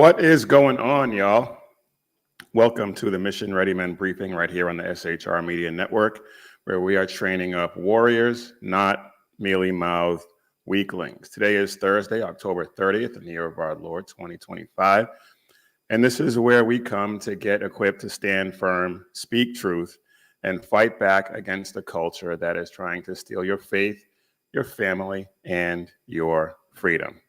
What is going on, y'all? Welcome to the Mission Ready Men briefing right here on the SHR Media Network, where we are training up warriors, not mealy-mouthed weaklings. Today is Thursday, October 30th, in the year of our Lord, 2025. And this is where we come to get equipped to stand firm, speak truth, and fight back against the culture that is trying to steal your faith, your family, and your freedom.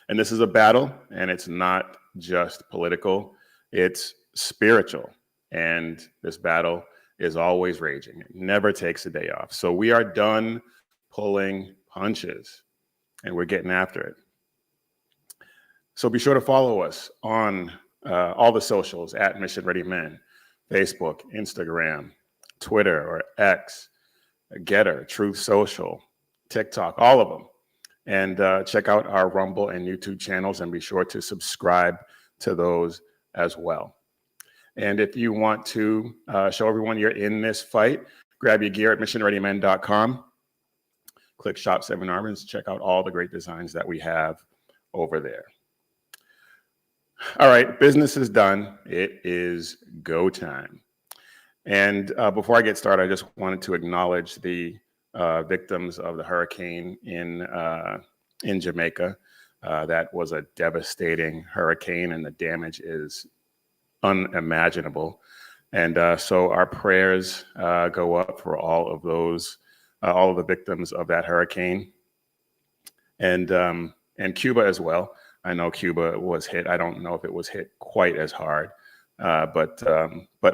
And this is a battle, and it's not just political, it's spiritual. And this battle is always raging. It never takes a day off. So we are done pulling punches, and we're getting after it. So be sure to follow us on all the socials at Mission Ready Men, Facebook, Instagram, Twitter or X, Getter, Truth Social, TikTok, all of them. And check out our Rumble and YouTube channels and be sure to subscribe to those as well. And if you want to show everyone you're in this fight, grab your gear at missionreadymen.com. Click Shop 7 Armors, check out all the great designs that we have over there. All right, business is done. It is go time. And before I get started, I just wanted to acknowledge the victims of the hurricane in Jamaica. That was a devastating hurricane, and the damage is unimaginable. And so our prayers go up for all of those, all of the victims of that hurricane, and Cuba as well. I know Cuba was hit. I don't know if it was hit quite as hard, but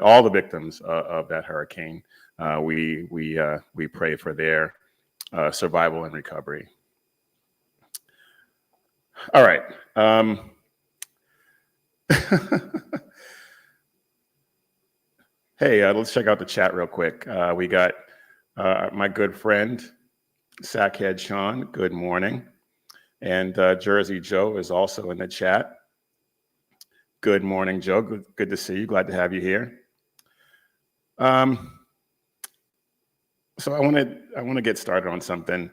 all the victims of that hurricane. We pray for their survival and recovery. All right. Hey, let's check out the chat real quick. We got my good friend, Sackhead Sean. Good morning. And Jersey Joe is also in the chat. Good morning, Joe. Good to see you. Glad to have you here. So I want to get started on something,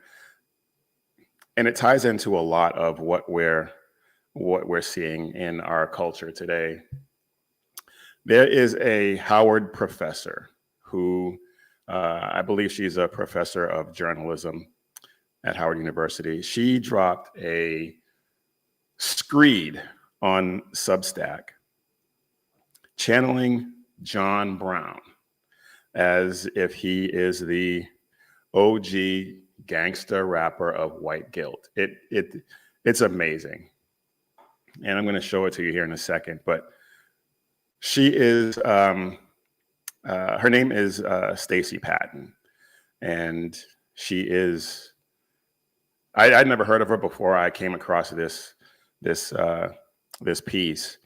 and it ties into a lot of what we're seeing in our culture today. There is a Howard professor who I believe she's a professor of journalism at Howard University. She dropped a screed on Substack channeling John Brown as if he is the OG gangster rapper of white guilt. It's amazing. And I'm going to show it to you here in a second, but she is, her name is Stacey Patton, and she is, I'd never heard of her before I came across this piece,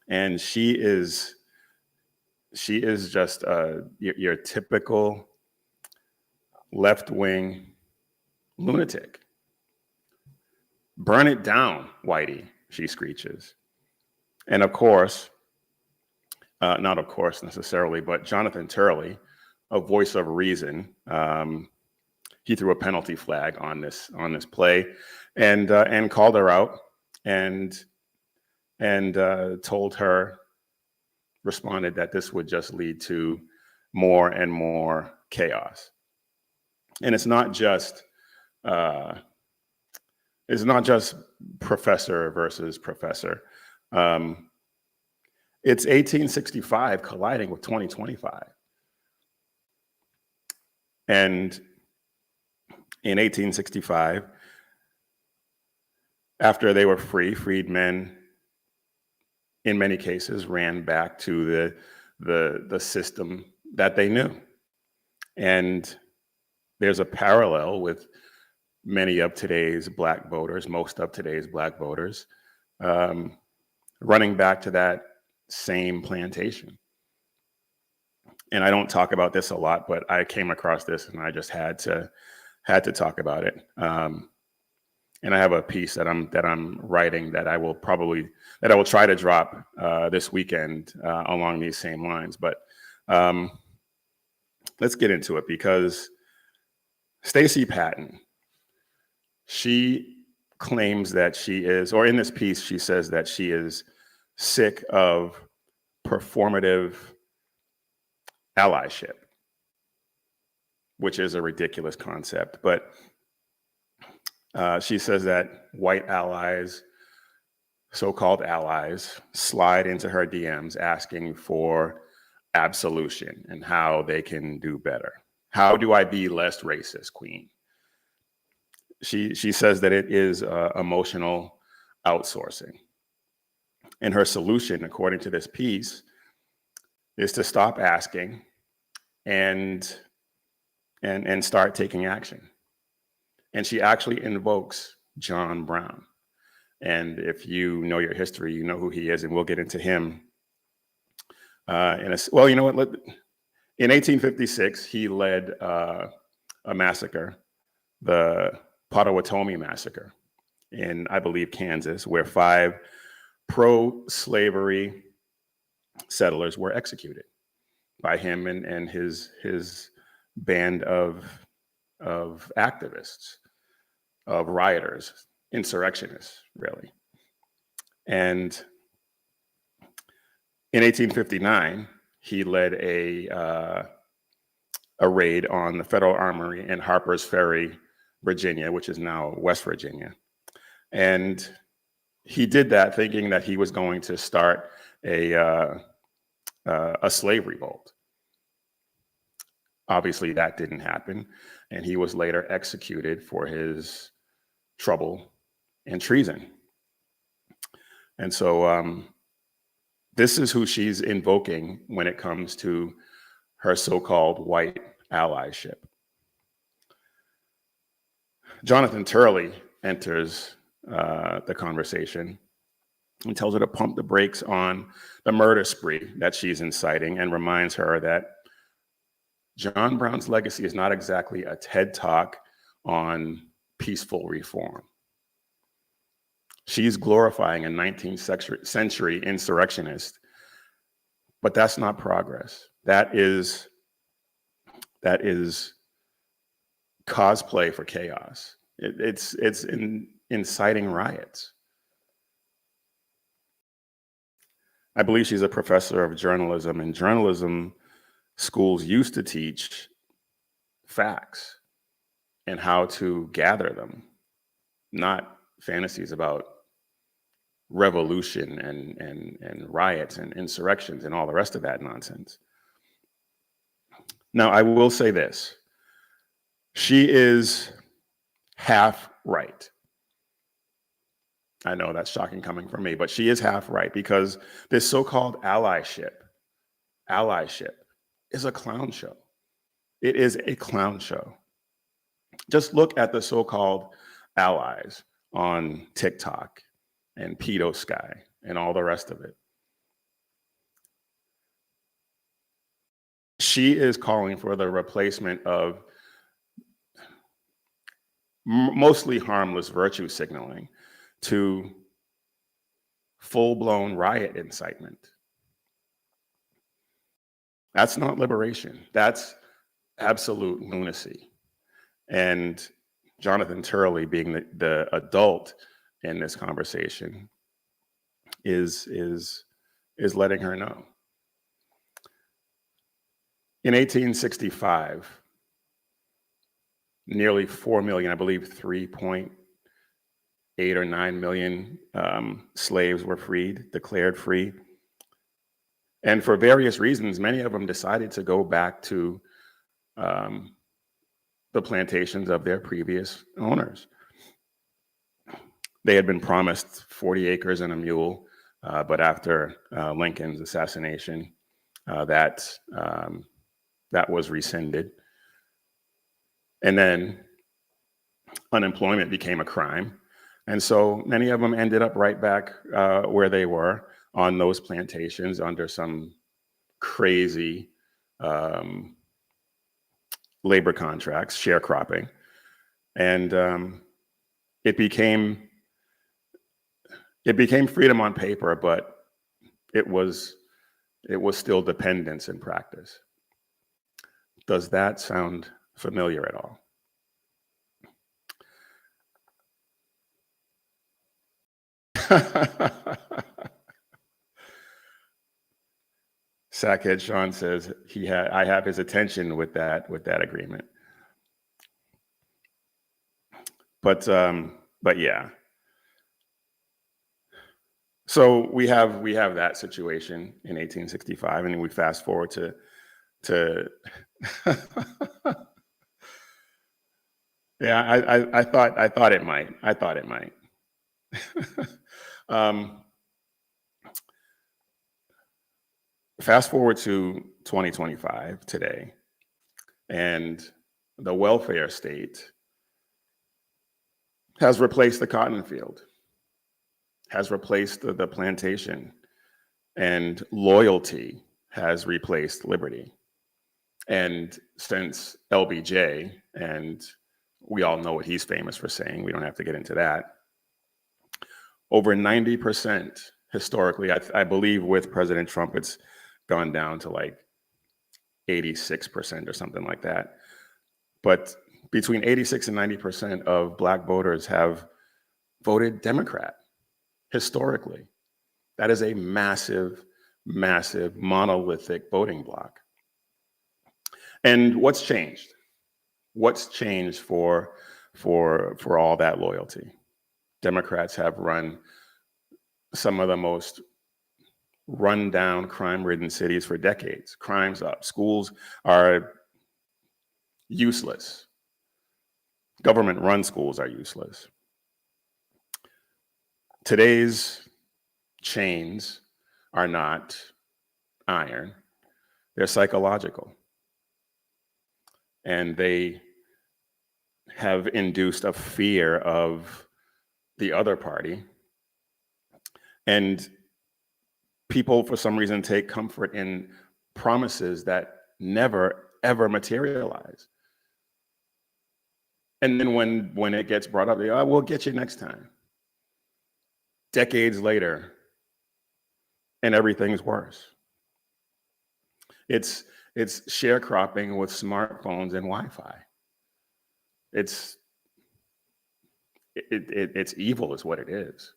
and she is just your typical left-wing lunatic. Burn it down, Whitey, she screeches. And of course, not of course necessarily, but Jonathan Turley, a voice of reason, he threw a penalty flag on this play, and called her out, and told her, responded that this would just lead to more and more chaos. And it's not just professor versus professor. It's 1865 colliding with 2025. And in 1865, after they were freed men, in many cases, ran back to the system that they knew. And there's a parallel with many of today's Black voters, most of today's Black voters, running back to that same plantation. And I don't talk about this a lot, but I came across this and I just had to talk about it. And I have a piece that I'm writing that I will try to drop this weekend along these same lines. But let's get into it, because Stacey Patton, she claims that she is, or in this piece, she says that she is sick of performative allyship, which is a ridiculous concept. But she says that white allies, so-called allies, slide into her DMs asking for absolution and how they can do better. How do I be less racist, Queen? She says that it is emotional outsourcing. And her solution, according to this piece, is to stop asking and start taking action. And she actually invokes John Brown. And if you know your history, you know who he is, and we'll get into him. Well, you know what? In 1856, he led a massacre, the Potawatomi Massacre in, I believe, Kansas, where 5 pro-slavery settlers were executed by him and his band of activists, of rioters, insurrectionists, really. And in 1859, he led a raid on the Federal Armory in Harper's Ferry, Virginia, which is now West Virginia. And he did that thinking that he was going to start a slave revolt. Obviously, that didn't happen, and he was later executed for his trouble and treason. And so this is who she's invoking when it comes to her so-called white allyship. Jonathan Turley enters the conversation and tells her to pump the brakes on the murder spree that she's inciting, and reminds her that John Brown's legacy is not exactly a TED Talk on peaceful reform. She's glorifying a 19th century insurrectionist, but that's not progress. That is cosplay for chaos. It's inciting riots. I believe she's a professor of journalism, and journalism schools used to teach facts and how to gather them, not fantasies about revolution and riots and insurrections and all the rest of that nonsense. Now, I will say this. She is half right. I know that's shocking coming from me, but she is half right, because this so-called allyship is a clown show. It is a clown show. Just look at the so-called allies on TikTok and Pedo Sky and all the rest of it. She is calling for the replacement of mostly harmless virtue signaling to full-blown riot incitement. That's not liberation. That's absolute lunacy. And Jonathan Turley, being the adult in this conversation, is letting her know. In 1865, nearly 4 million, I believe 3.8 or 9 million slaves were freed, declared free. And for various reasons, many of them decided to go back to the plantations of their previous owners. They had been promised 40 acres and a mule, but after Lincoln's assassination, that was rescinded. And then unemployment became a crime. And so many of them ended up right back where they were on those plantations under some crazy labor contracts, sharecropping. And it became freedom on paper, but it was still dependence in practice. Does that sound familiar at all? Sackhead Sean says I have his attention with that agreement. But yeah. So we have that situation in 1865, and we fast forward to yeah, I thought it might. Fast forward to 2025 today, and the welfare state has replaced the cotton field, has replaced the plantation, and loyalty has replaced liberty. And since LBJ, and we all know what he's famous for saying, we don't have to get into that, over 90% historically, I believe with President Trump, it's gone down to like 86% or something like that. But between 86 and 90% of Black voters have voted Democrat historically. That is a massive, massive monolithic voting bloc. And what's changed? What's changed for all that loyalty? Democrats have run some of the most run-down, crime-ridden cities for decades. Crime's up. Schools are useless. Government-run schools are useless. Today's chains are not iron. They're psychological. And they have induced a fear of the other party. And people, for some reason, take comfort in promises that never, ever materialize. And then when it gets brought up, they go, oh, we'll get you next time. Decades later, and everything's worse. It's sharecropping with smartphones and Wi-Fi. It's evil is what it is.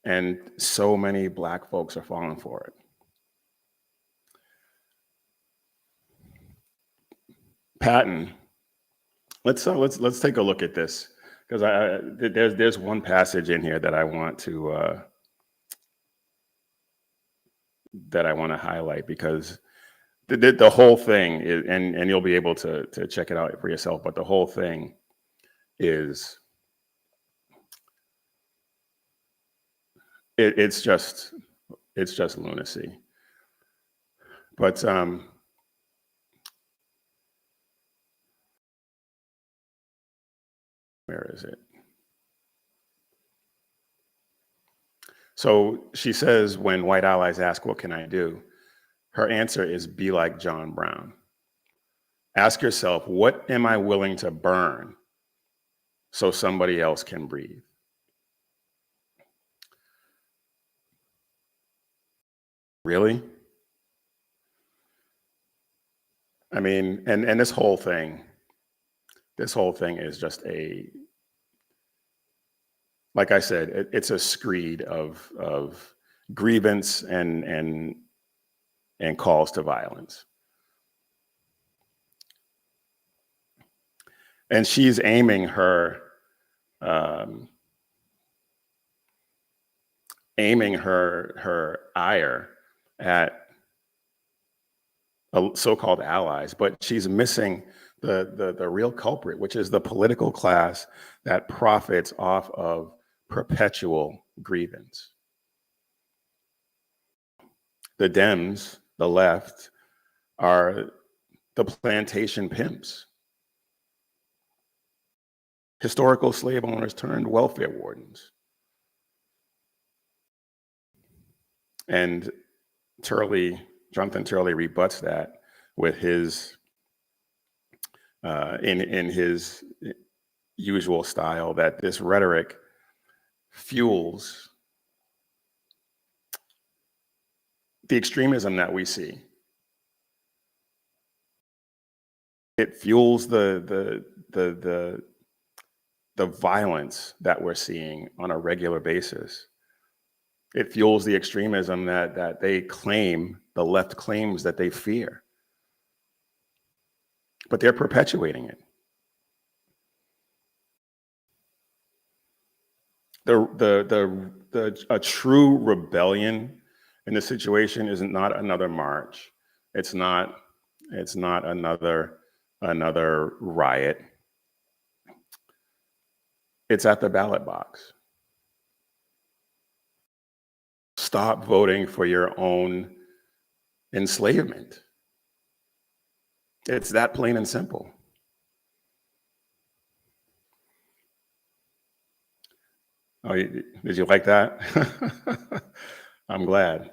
And so many Black folks are falling for it. Patton, let's take a look at this, because there's one passage in here that I want to highlight, because the whole thing is, and you'll be able to check it out for yourself, but the whole thing is it's just lunacy. But where is it? So she says, when white allies ask, what can I do? Her answer is, be like John Brown. Ask yourself, what am I willing to burn so somebody else can breathe? Really? I mean, and this whole thing is just like I said, it's a screed of grievance and calls to violence. And she's aiming her ire at so-called allies, but she's missing the real culprit, which is the political class that profits off of perpetual grievance. The Dems, the left, are the plantation pimps, historical slave owners turned welfare wardens. And Jonathan Turley rebuts that with his, in his usual style, that this rhetoric fuels the extremism that we see. It fuels the the violence that we're seeing on a regular basis. It fuels the extremism that they claim, the left claims that they fear. But they're perpetuating it. A true rebellion in this situation is not another march. It's not another riot. It's at the ballot box. Stop voting for your own enslavement. It's that plain and simple. Oh, did you like that? I'm glad.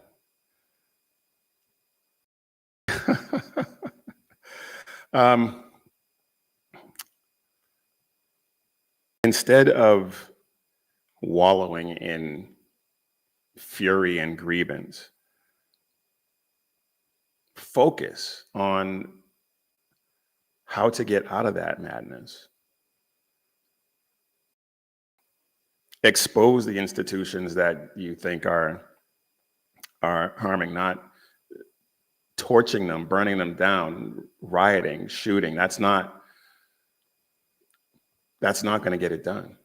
Instead of wallowing in fury and grievance, focus on how to get out of that madness. Expose the institutions that you think are harming, not torching them, burning them down, rioting, shooting. That's not going to get it done.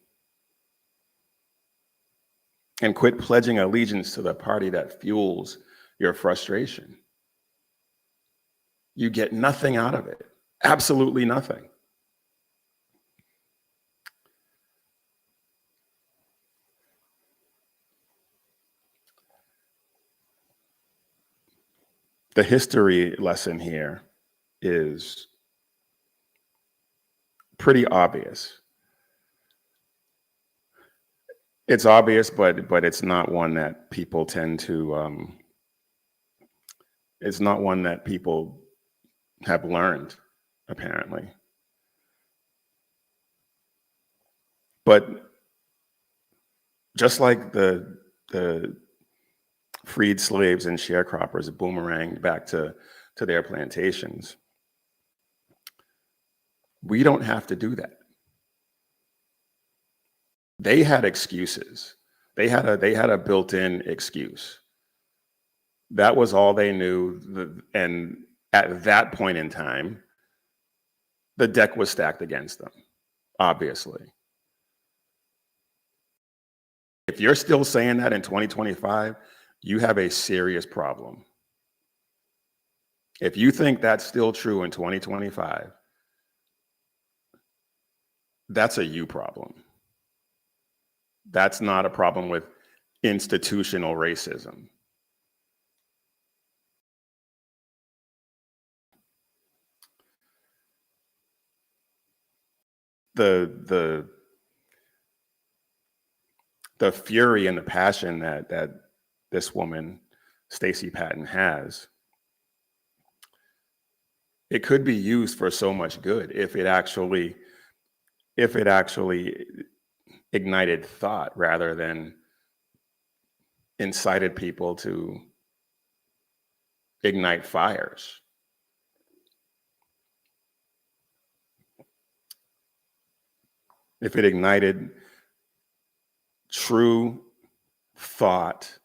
And quit pledging allegiance to the party that fuels your frustration. You get nothing out of it. Absolutely nothing. The history lesson here is pretty obvious. It's obvious, but it's not one that people tend to, it's not one that people have learned, apparently. But just like the freed slaves and sharecroppers boomeranged back to their plantations, we don't have to do that. They had excuses. They had a built-in excuse. That was all they knew. And at that point in time, the deck was stacked against them, obviously. If you're still saying that in 2025, you have a serious problem. If you think that's still true in 2025, that's a you problem. That's not a problem with institutional racism. The fury and the passion that this woman, Stacey Patton, has, it could be used for so much good if it actually ignited thought rather than incited people to ignite fires. If it ignited true thought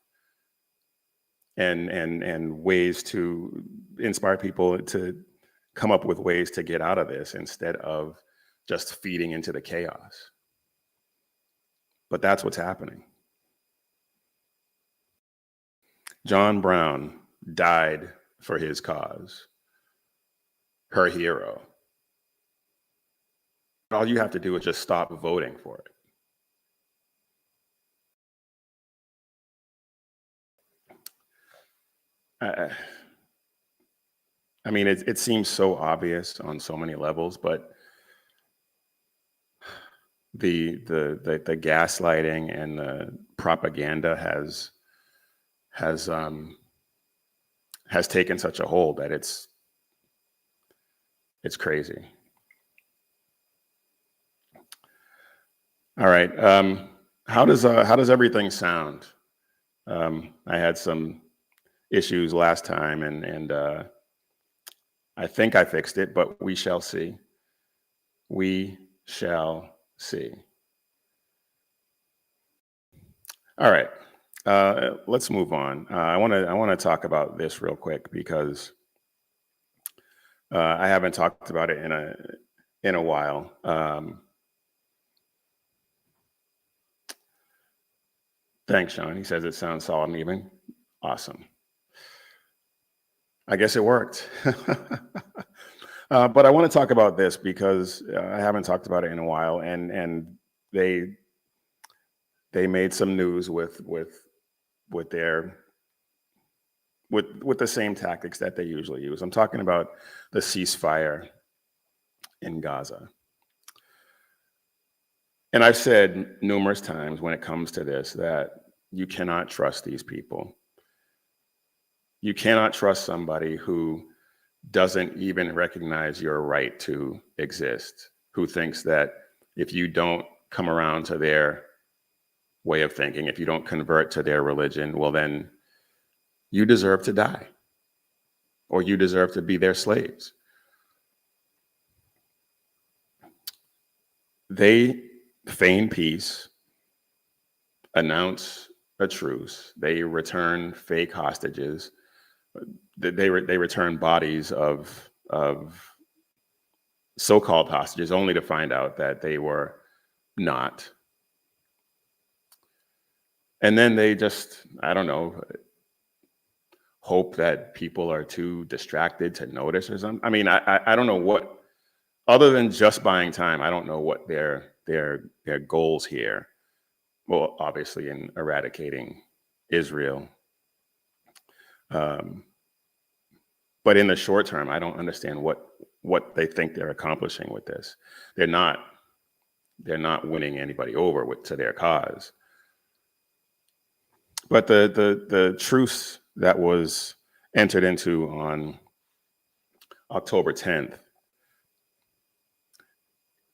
and ways to inspire people to come up with ways to get out of this instead of just feeding into the chaos. But that's what's happening. John Brown died for his cause, her hero. All you have to do is just stop voting for it. I mean, it seems so obvious on so many levels, but the gaslighting and the propaganda has taken such a hold that it's crazy. All right, how does everything sound? I had some issues last time, and I think I fixed it, but we shall see. We shall see. All right, let's move on. I want to talk about this real quick because I haven't talked about it in a while. Thanks, Sean. He says it sounds solid and even. Awesome. I guess it worked. But I want to talk about this because I haven't talked about it in a while, and they made some news with their with the same tactics that they usually use. I'm talking about the ceasefire in Gaza. And I've said numerous times when it comes to this that you cannot trust these people. You cannot trust somebody who doesn't even recognize your right to exist, who thinks that if you don't come around to their way of thinking, if you don't convert to their religion, well, then you deserve to die or you deserve to be their slaves. They feign peace, announce a truce, they return fake hostages, they return bodies of so-called hostages only to find out that they were not. And then they just, I don't know, hope that people are too distracted to notice or something. I mean, I don't know what, other than just buying time, I don't know what their goals here. Well, obviously in eradicating Israel. But in the short term, I don't understand what they think they're accomplishing with this. They're not winning anybody over to their cause. But the truce that was entered into on October 10th,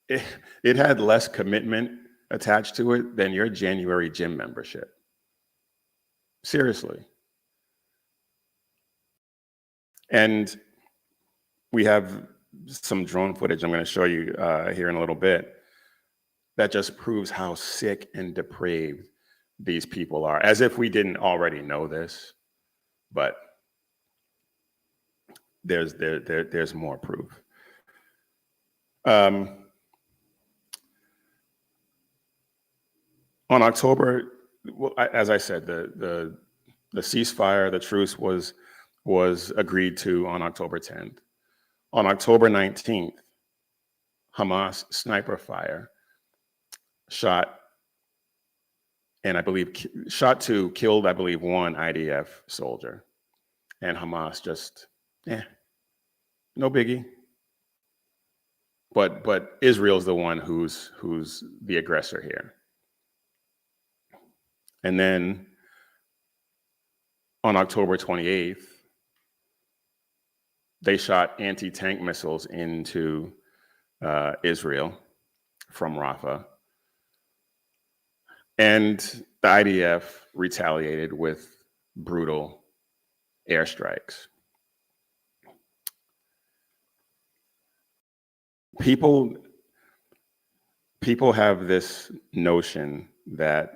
it had less commitment attached to it than your January gym membership. Seriously. And we have some drone footage I'm going to show you here in a little bit that just proves how sick and depraved these people are, as if we didn't already know this, but there's more proof. On October, well, as I said, the ceasefire, the truce was agreed to on October 10th. On October 19th, Hamas sniper fire shot, and I believe shot two, killed, I believe, one IDF soldier. And Hamas just, no biggie. But Israel's the one who's the aggressor here. And then on October 28th, they shot anti-tank missiles into Israel from Rafah. And the IDF retaliated with brutal airstrikes. People have this notion that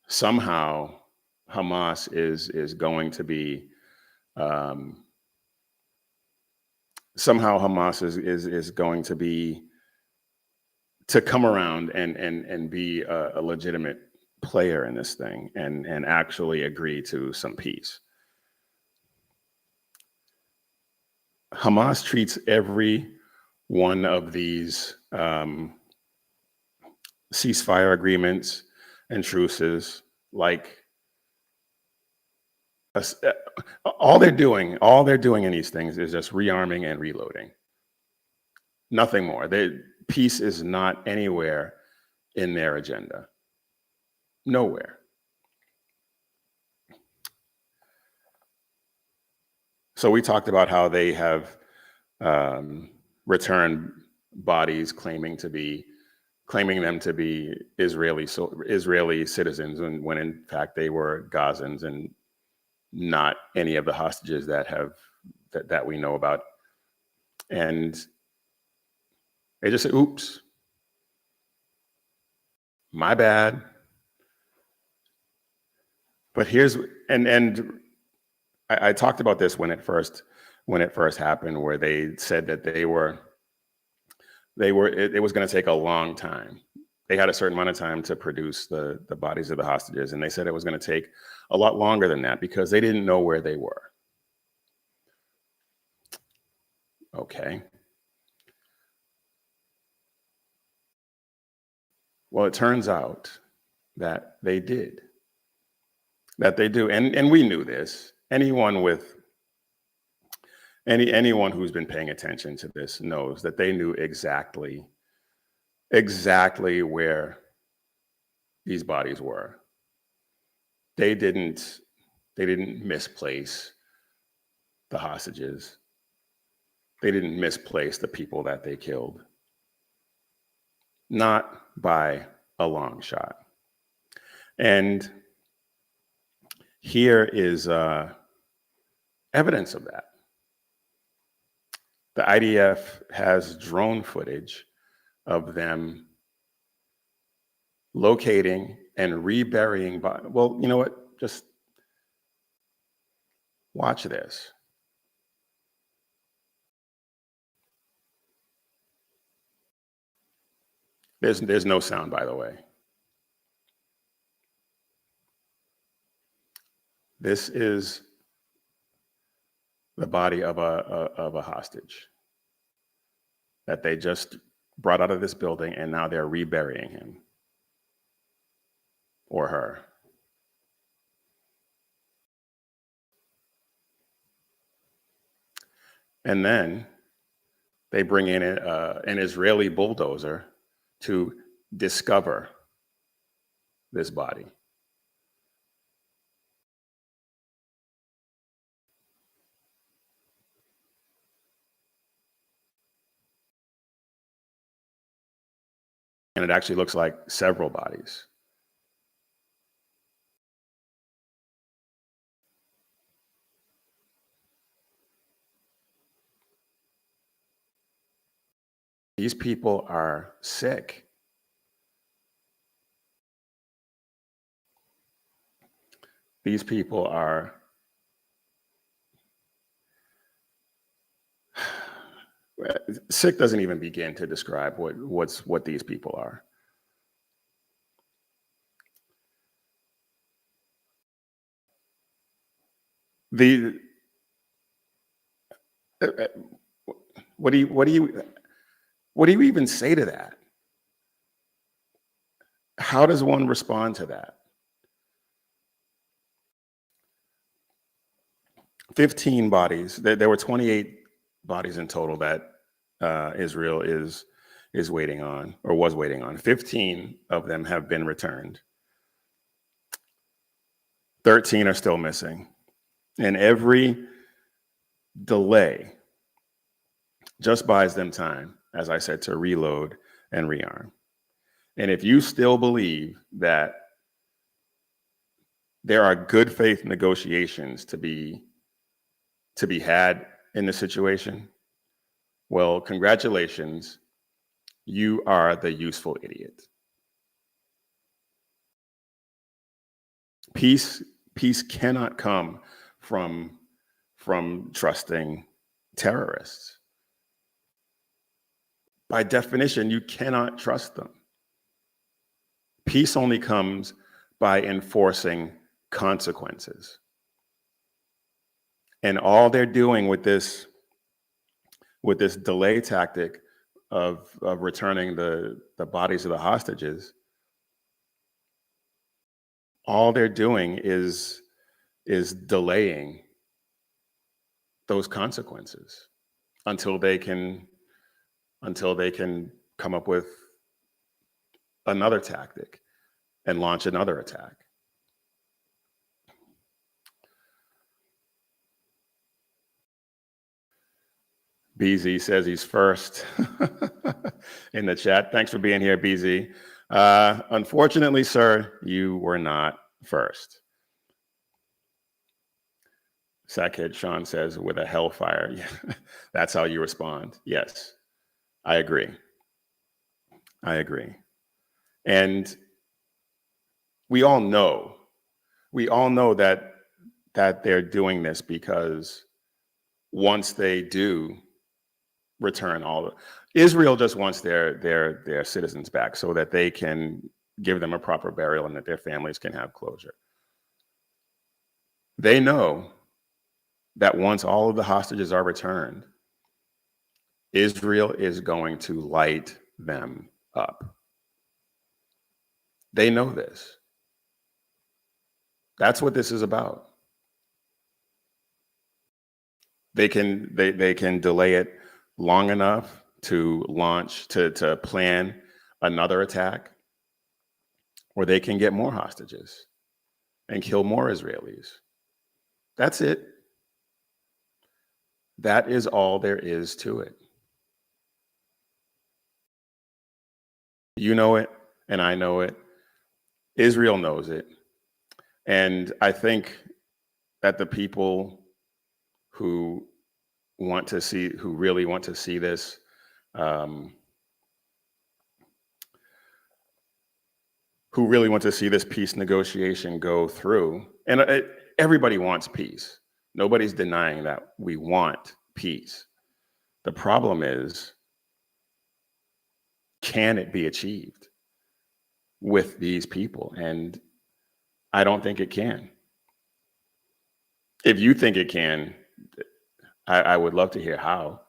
somehow Hamas is going to be going to be to come around and be a legitimate player in this thing and actually agree to some peace. Hamas treats every one of these ceasefire agreements and truces like all they're doing in these things is just rearming and reloading. Nothing more. Peace is not anywhere in their agenda. Nowhere. So we talked about how they have returned bodies claiming them to be Israeli citizens, when in fact they were Gazans and not any of the hostages that we know about. And they just said, oops, my bad. But here's, and I talked about this when it first happened, where they said that it was going to take a long time. They had a certain amount of time to produce the bodies of the hostages, and they said it was going to take a lot longer than that because they didn't know where they were. Okay. Well, it turns out that they did. That they do. And we knew this. Anyone who's been paying attention to this knows that they knew exactly where these bodies were. They didn't misplace the hostages. They didn't misplace the people that they killed. Not by a long shot. And here is evidence of that. The IDF has drone footage of them locating and reburying. Well, you know what? Just watch this. There's no sound, by the way. This is the body of a hostage that they just brought out of this building, and now they're reburying him or her. And then they bring in an Israeli bulldozer to discover this body. And it actually looks like several bodies. These people are sick. These people are sick. Doesn't even begin to describe what these people are. What do you even say to that? How does one respond to that? 15 bodies. There were 28 bodies in total that Israel is waiting on, or was waiting on. 15 of them have been returned. 13 are still missing. And every delay just buys them time, as I said, to reload and rearm. And if you still believe that there are good faith negotiations to be had in this situation, well, congratulations, you are the useful idiot. Peace cannot come from trusting terrorists. By definition, you cannot trust them. Peace only comes by enforcing consequences. And all they're doing with this delay tactic of returning the bodies of the hostages, all they're doing is delaying those consequences until they can come up with another tactic and launch another attack. BZ says he's first in the chat. Thanks for being here, BZ. Unfortunately, sir, you were not first. Sackhead Sean says, with a hellfire. That's how you respond. Yes, I agree. I agree. And we all know we all know that they're doing this because once they do return Israel just wants their citizens back so that they can give them a proper burial and that their families can have closure. They know that once all of the hostages are returned, Israel is going to light them up. They know this. That's what this is about. They can delay it long enough to launch, to plan another attack, or they can get more hostages and kill more Israelis. That's it. That is all there is to it. You know it, and I know it. Israel knows it. And I think that the people who really want to see this, who really want to see this peace negotiation go through, and everybody wants peace. Nobody's denying that we want peace. The problem is, can it be achieved with these people? And I don't think it can. If you think it can, I would love to hear how.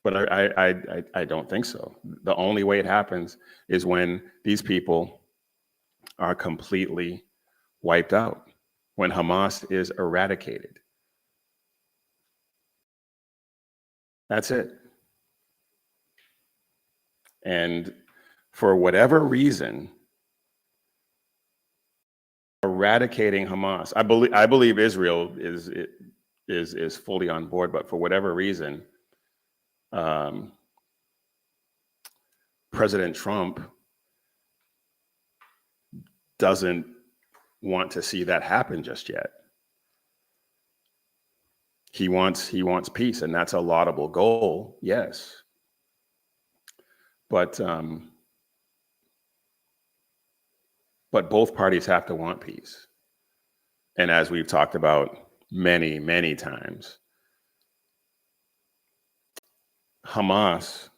But I don't think so. The only way it happens is when these people are completely wiped out, when Hamas is eradicated. That's it. And for whatever reason, eradicating Hamas, I believe Israel is fully on board, but for whatever reason, President Trump doesn't want to see that happen just yet. He wants peace, and that's a laudable goal, yes. But both parties have to want peace. And as we've talked about many, many times, Hamas,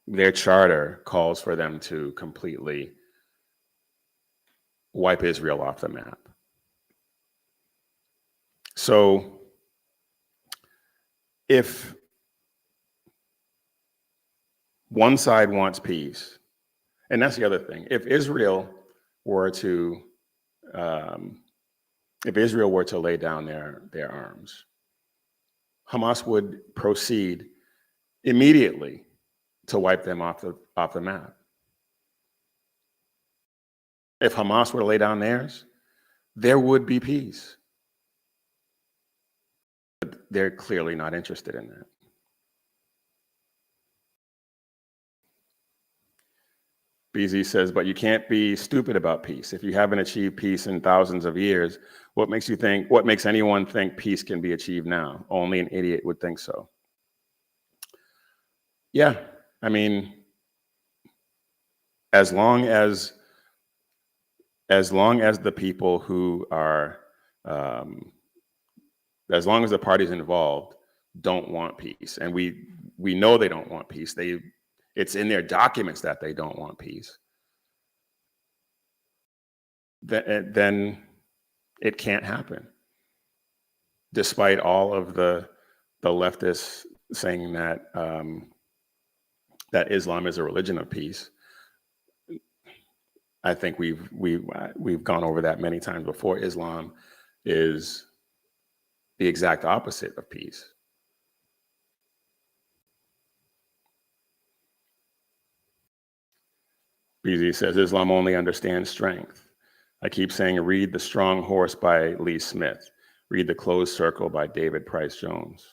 their charter calls for them to completely wipe Israel off the map. So if one side wants peace, and that's the other thing, if Israel were to lay down their arms, Hamas would proceed immediately to wipe them off the map. If Hamas were to lay down theirs, there would be peace. But they're clearly not interested in that. BZ says, but you can't be stupid about peace. If you haven't achieved peace in thousands of years, what makes anyone think peace can be achieved now? Only an idiot would think so. Yeah, I mean, as long as the people who are, as long as the parties involved don't want peace, and we know they don't want peace, it's in their documents that they don't want peace, then it can't happen. Despite all of the leftists saying that that Islam is a religion of peace, I think we've gone over that many times before. Islam is the exact opposite of peace. BZ says, Islam only understands strength. I keep saying, read The Strong Horse by Lee Smith. Read The Closed Circle by David Price Jones.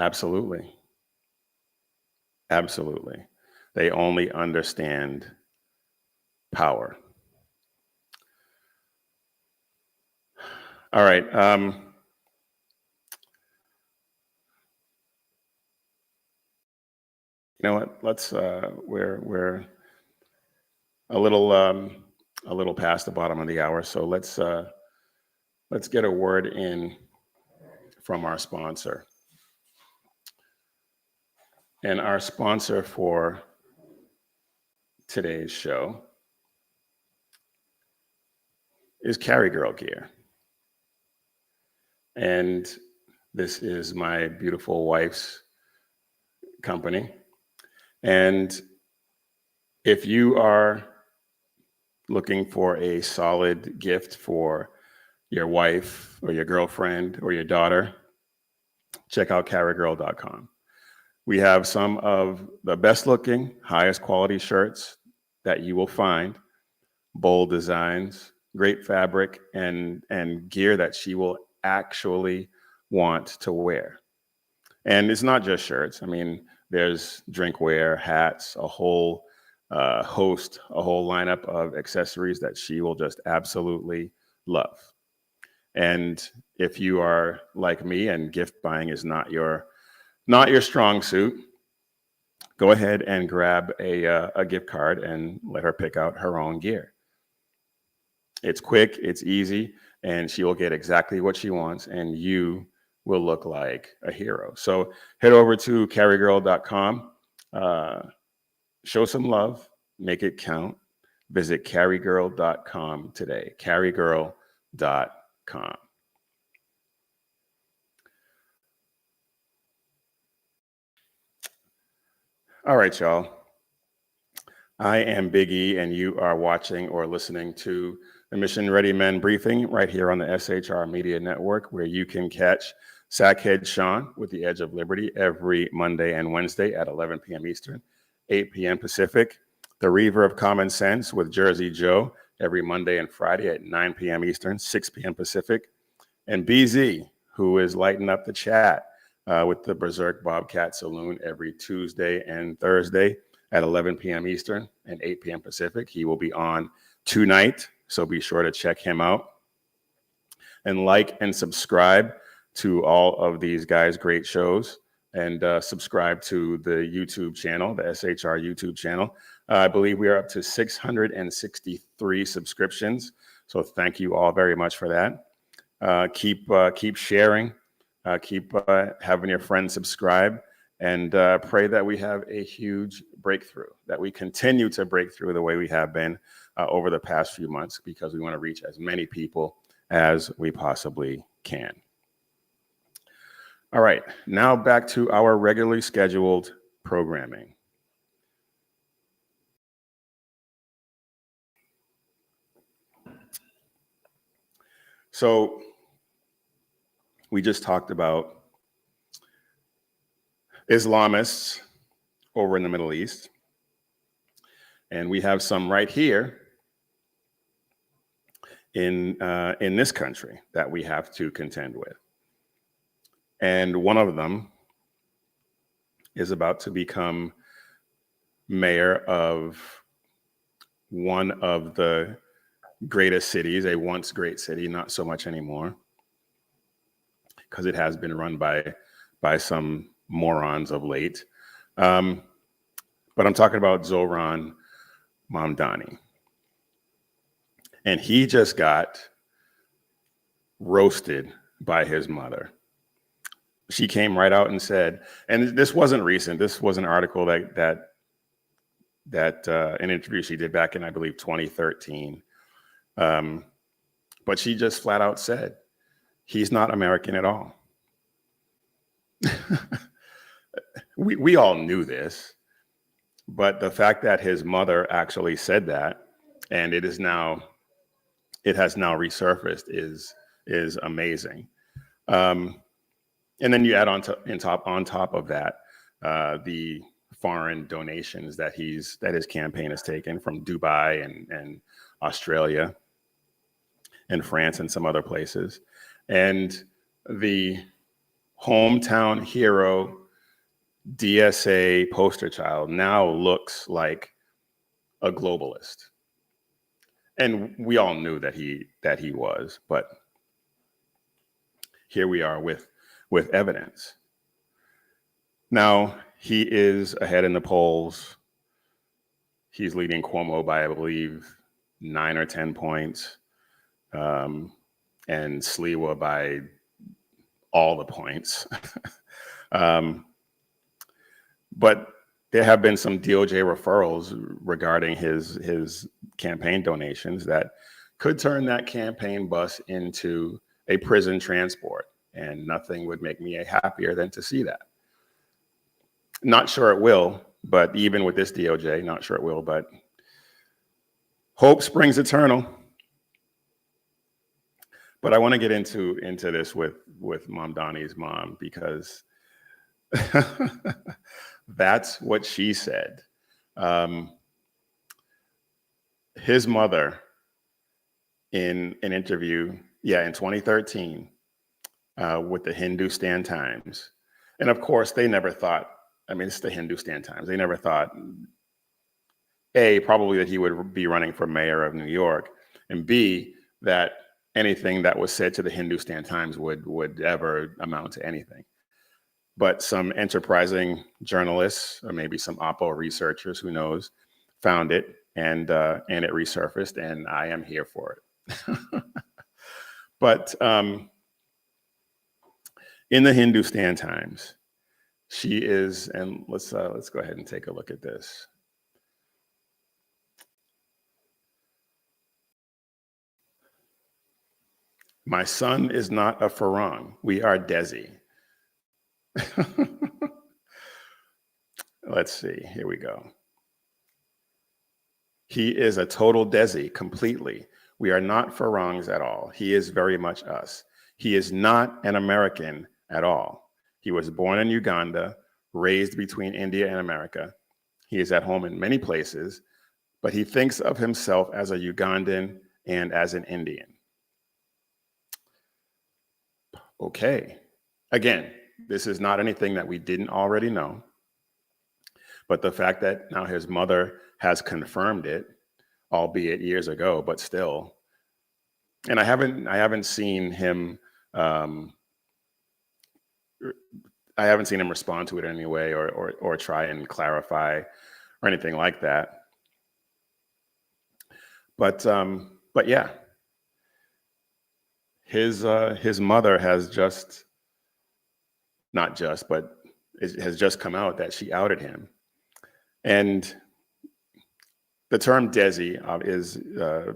Absolutely. Absolutely. They only understand power. All right. You know what? Let's we're a little past the bottom of the hour, so let's get a word in from our sponsor. And our sponsor for today's show is Carry Girl Gear. And this is my beautiful wife's company. And if you are looking for a solid gift for your wife or your girlfriend or your daughter, check out carrygirl.com. We have some of the best looking, highest quality shirts that you will find, bold designs, great fabric, and gear that she will actually want to wear. And it's not just shirts. I mean, there's drinkware, hats, a whole lineup of accessories that she will just absolutely love. And if you are like me and gift buying is not your strong suit, go ahead and grab a gift card and let her pick out her own gear. It's quick, it's easy, and she will get exactly what she wants, and you will look like a hero. So head over to carrygirl.com, show some love, make it count. Visit carrygirl.com today, carrygirl.com. All right, y'all. I am Big E, and you are watching or listening to the Mission Ready Men briefing right here on the SHR Media Network, where you can catch Sackhead Sean with the Edge of Liberty every Monday and Wednesday at 11 p.m. Eastern, 8 p.m. Pacific. The Reaver of Common Sense with Jersey Joe every Monday and Friday at 9 p.m. Eastern, 6 p.m. Pacific. And BZ, who is lighting up the chat with the Berserk Bobcat Saloon every Tuesday and Thursday at 11 p.m. Eastern and 8 p.m. Pacific. He will be on tonight, so be sure to check him out. And like and subscribe to all of these guys' great shows, and subscribe to the YouTube channel, the SHR YouTube channel. I believe we are up to 663 subscriptions, so thank you all very much for that. Keep sharing, keep having your friends subscribe, and pray that we have a huge breakthrough, that we continue to break through the way we have been over the past few months, because we want to reach as many people as we possibly can. All right, now back to our regularly scheduled programming. So we just talked about Islamists over in the Middle East, and we have some right here in this country that we have to contend with. And one of them is about to become mayor of one of the greatest cities, a once great city, not so much anymore, because it has been run by some morons of late. But I'm talking about Zohran Mamdani. And he just got roasted by his mother. She came right out and said, and this wasn't recent, this was an article that an interview she did back in, I believe, 2013. But she just flat out said, he's not American at all. We all knew this, but the fact that his mother actually said that, and it has now resurfaced, is amazing. And then you add on top of that, the foreign donations that his campaign has taken from Dubai and Australia and France and some other places. And the hometown hero DSA poster child now looks like a globalist. And we all knew that he was, but here we are with evidence. Now, he is ahead in the polls He's leading Cuomo by, I believe, 9 or 10 points, and Sliwa by all the points. But there have been some DOJ referrals regarding his campaign donations that could turn that campaign bus into a prison transport, and nothing would make me happier than to see that. Not sure it will, but even with this DOJ, not sure it will, but hope springs eternal. But I want to get into this with Mamdani's mom, because that's what she said. His mother, in an interview, in 2013, with the Hindustan Times, and of course they never thought, I mean, it's the Hindustan Times, they never thought, A, probably that he would be running for mayor of New York, and B, that anything that was said to the Hindustan Times would ever amount to anything. But some enterprising journalists, or maybe some Oppo researchers, who knows, found it, and it resurfaced, and I am here for it. But in the Hindustan Times, she is, and let's go ahead and take a look at this. My son is not a Farang. We are Desi. Let's see, here we go. He is a total Desi, completely. We are not Farangs at all. He is very much us. He is not an American at all. He was born in Uganda, raised between India and America. He is at home in many places, but he thinks of himself as a Ugandan and as an Indian. Okay, again, this is not anything that we didn't already know, but the fact that now his mother has confirmed it, albeit years ago, but still. And I haven't seen him. I haven't seen him respond to it in any way, or try and clarify, or anything like that. But yeah, his mother has just, not just, but it has just come out that she outed him. And the term Desi is a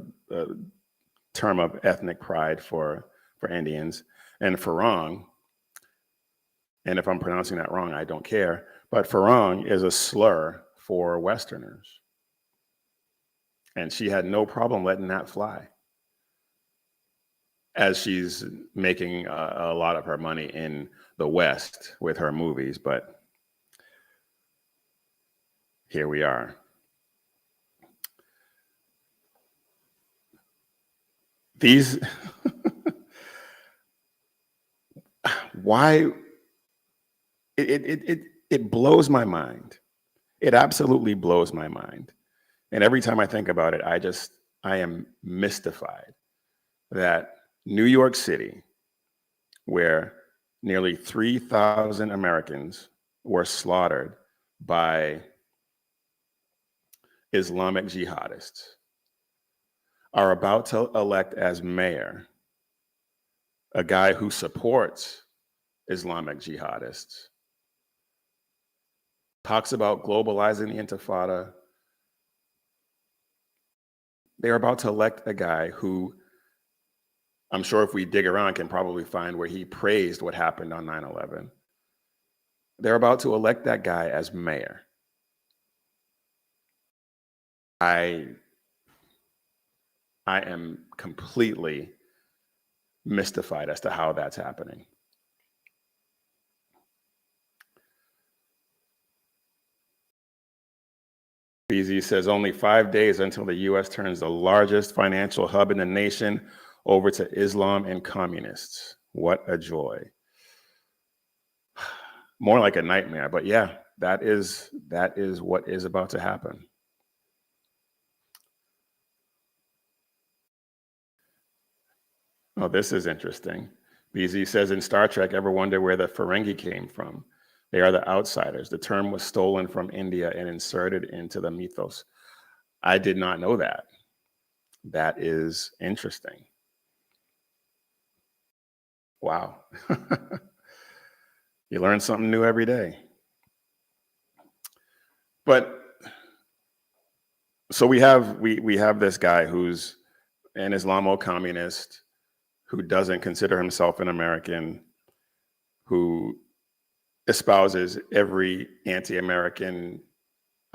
term of ethnic pride for Indians, and Farang, and if I'm pronouncing that wrong, I don't care, but Farang is a slur for Westerners. And she had no problem letting that fly, as she's making a lot of her money in the West with her movies. But here we are. These, why, it blows my mind. It absolutely blows my mind. And every time I think about it, I am mystified that New York City, where nearly 3,000 Americans were slaughtered by Islamic jihadists, are about to elect as mayor a guy who supports Islamic jihadists, talks about globalizing the Intifada. They're about to elect a guy who, I'm sure if we dig around, can probably find where he praised what happened on 9/11. They're about to elect that guy as mayor. I am completely mystified as to how that's happening. BZ says only 5 days until the US turns the largest financial hub in the nation over to Islam and communists. What a joy. More like a nightmare, but yeah, that is what is about to happen. Oh, this is interesting. BZ says, in Star Trek, ever wonder where the Ferengi came from? They are the outsiders. The term was stolen from India and inserted into the mythos. I did not know that. That is interesting. Wow. You learn something new every day. But so we have this guy who's an Islamo-communist who doesn't consider himself an American, who espouses every anti-American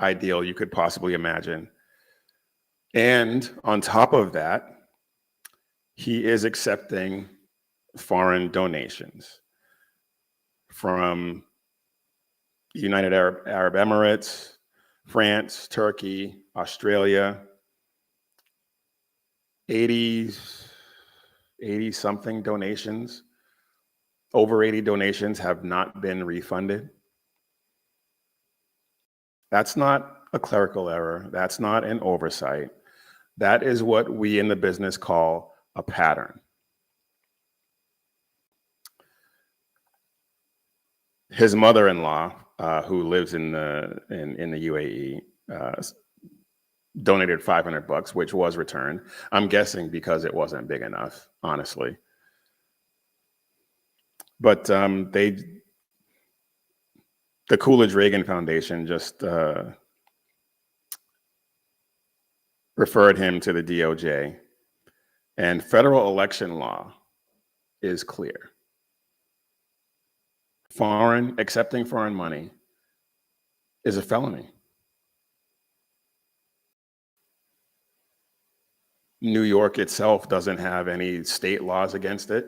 ideal you could possibly imagine. And on top of that, he is accepting foreign donations from United Arab Emirates, France, Turkey, Australia, 80 something donations. Over 80 donations have not been refunded. That's not a clerical error. That's not an oversight. That is what we in the business call a pattern. His mother-in-law, who lives in the UAE, donated $500, which was returned. I'm guessing because it wasn't big enough, honestly. But the Coolidge-Reagan Foundation just referred him to the DOJ, and federal election law is clear. Accepting foreign money is a felony. New York itself doesn't have any state laws against it.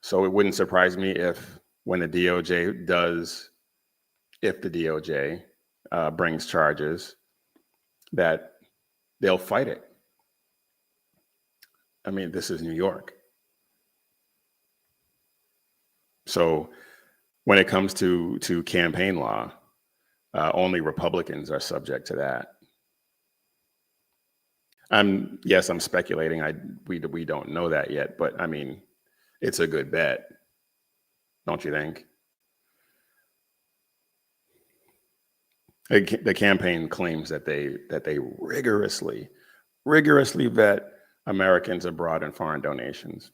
So it wouldn't surprise me if when the DOJ brings charges, that they'll fight it. I mean, this is New York. So when it comes to campaign law, only Republicans are subject to that. Yes, I'm speculating. We don't know that yet, but I mean, it's a good bet, don't you think? The campaign claims that they rigorously vet Americans abroad and foreign donations.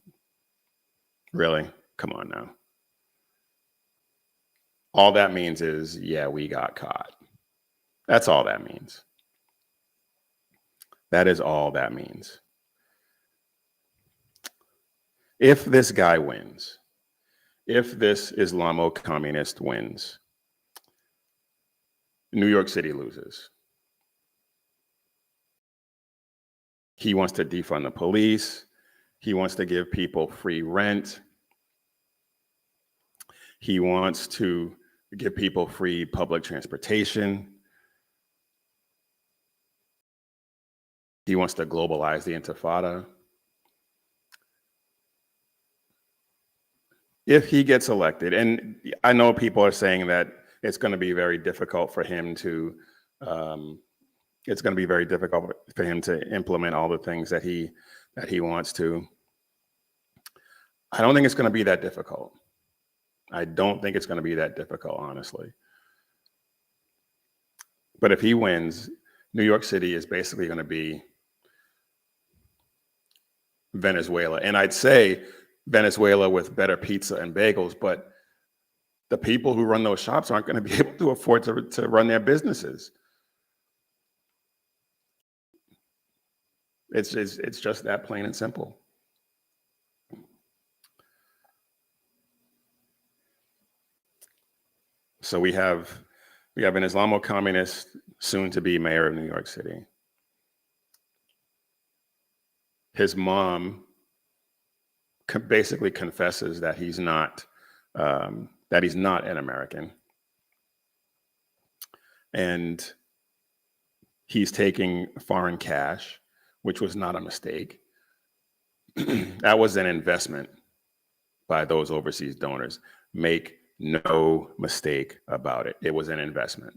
Really? Come on now. All that means is, yeah, we got caught. That's all that means. That is all that means. If this guy wins, if this Islamo-communist wins, New York City loses. He wants to defund the police. He wants to give people free rent. He wants to give people free public transportation. He wants to globalize the Intifada. If he gets elected, and I know people are saying that it's going to be very difficult for him to, implement all the things that he wants to. I don't think it's going to be that difficult. I don't think it's going to be that difficult, honestly. But if he wins, New York City is basically going to be Venezuela. And I'd say Venezuela with better pizza and bagels, but the people who run those shops aren't going to be able to afford to run their businesses. It's just that plain and simple. So we have an Islamo-communist, soon to be mayor of New York City. His mom basically confesses that he's not an American, and he's taking foreign cash, which was not a mistake. That was an investment by those overseas donors. Make no mistake about it. It was an investment.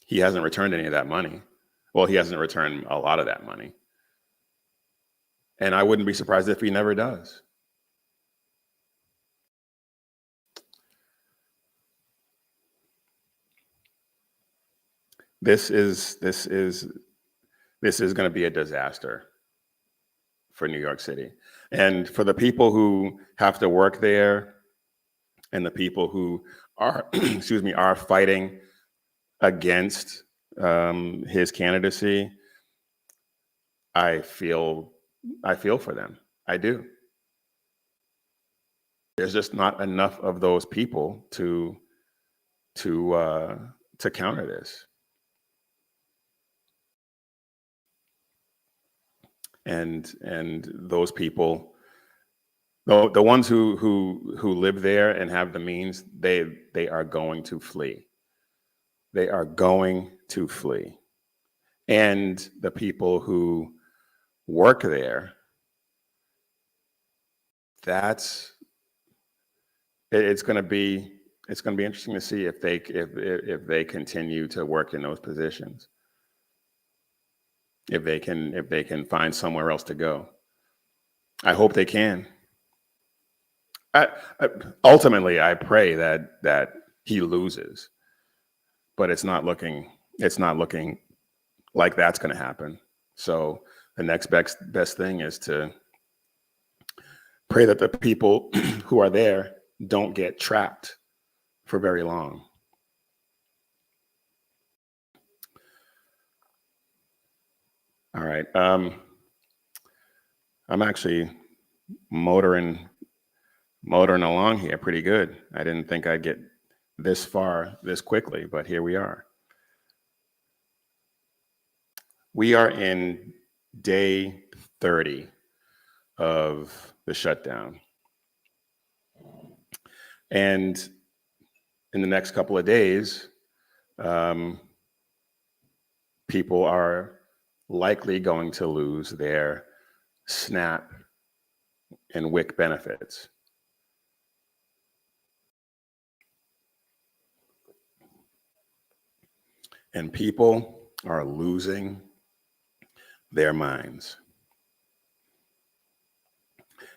He hasn't returned any of that money. Well, he hasn't returned a lot of that money. And I wouldn't be surprised if he never does. this is going to be a disaster for New York City. And for the people who have to work there and the people who are, excuse me, are fighting against his candidacy, I feel for them. I do. There's just not enough of those people to counter this. And those people, the ones who live there and have the means, they are going to flee. They are going to flee. And the people who work there, it's going to be interesting to see if they continue to work in those positions. If they can find somewhere else to go. I hope they can. Ultimately, I pray that he loses, but it's not looking like that's going to happen. So the next best thing is to pray that the people who are there don't get trapped for very long. All right. I'm actually motoring along here pretty good. I didn't think I'd get this far this quickly, but here we are. We are in day 30 of the shutdown. And in the next couple of days, people are likely going to lose their SNAP and WIC benefits. And people are losing their minds.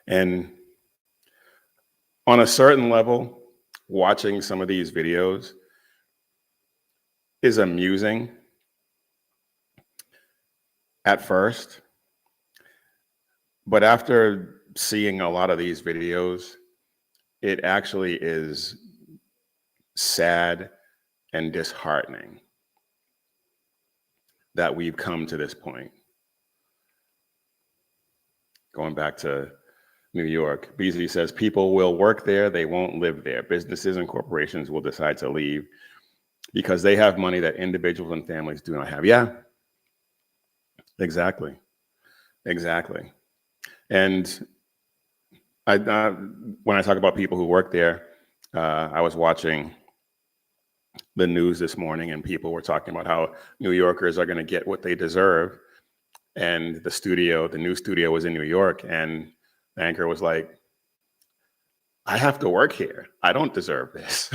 And on a certain level, watching some of these videos is amusing at first, but after seeing a lot of these videos, it actually is sad and disheartening that we've come to this point. Going back to New York, Beasley says people will work there, they won't live there. Businesses and corporations will decide to leave because they have money that individuals and families do not have. Yeah, exactly. And when I talk about people who work there, I was watching the news this morning and people were talking about how New Yorkers are going to get what they deserve. And the new studio was in New York, and the anchor was like, I have to work here. I don't deserve this.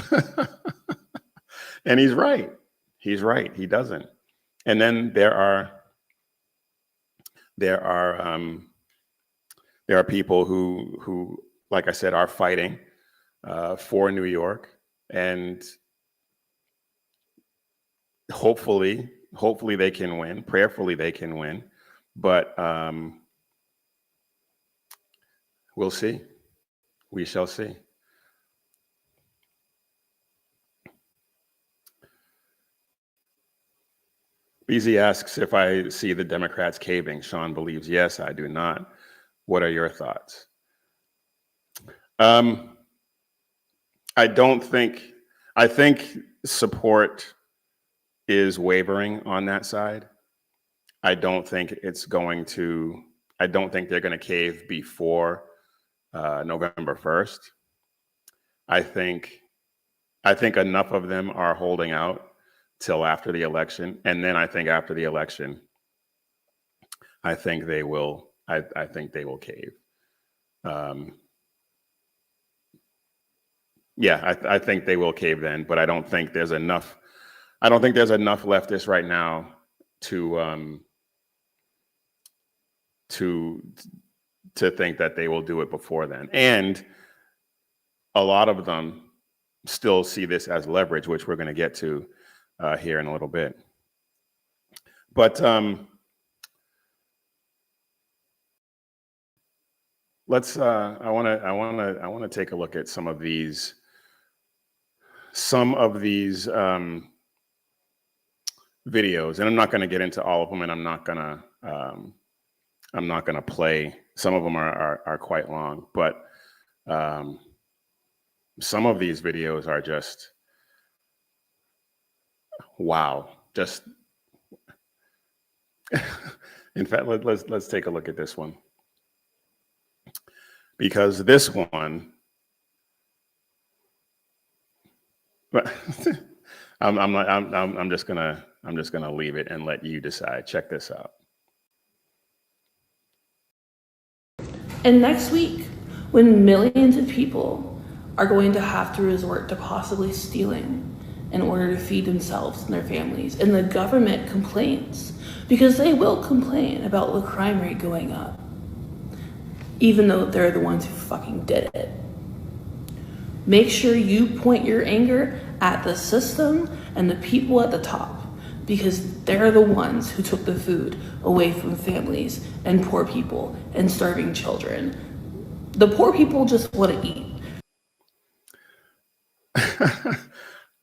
And he's right. He doesn't. And then there are people who, like I said, are fighting for New York, and hopefully they can win. Prayerfully they can win, but we'll see. We shall see. BZ asks if I see the Democrats caving. Sean believes yes, I do not. What are your thoughts? I think support is wavering on that side. I don't think they're going to cave before November 1st. I think enough of them are holding out till after the election, and then I think after the election, I think they will cave. I think they will cave then, but I don't think there's enough leftists right now to think that they will do it before then. And a lot of them still see this as leverage, which we're going to get to here in a little bit. But let's. I want to take a look at some of these videos, and I'm not going to get into all of them, and I'm not going to play. Some of them are quite long, but some of these videos are just wow. Just in fact, let's take a look at this one, because this one, I'm just gonna leave it and let you decide. Check this out. And next week, when millions of people are going to have to resort to possibly stealing in order to feed themselves and their families, and the government complains, because they will complain about the crime rate going up, even though they're the ones who fucking did it. Make sure you point your anger at the system and the people at the top, because they're the ones who took the food away from families and poor people and starving children. The poor people just want to eat.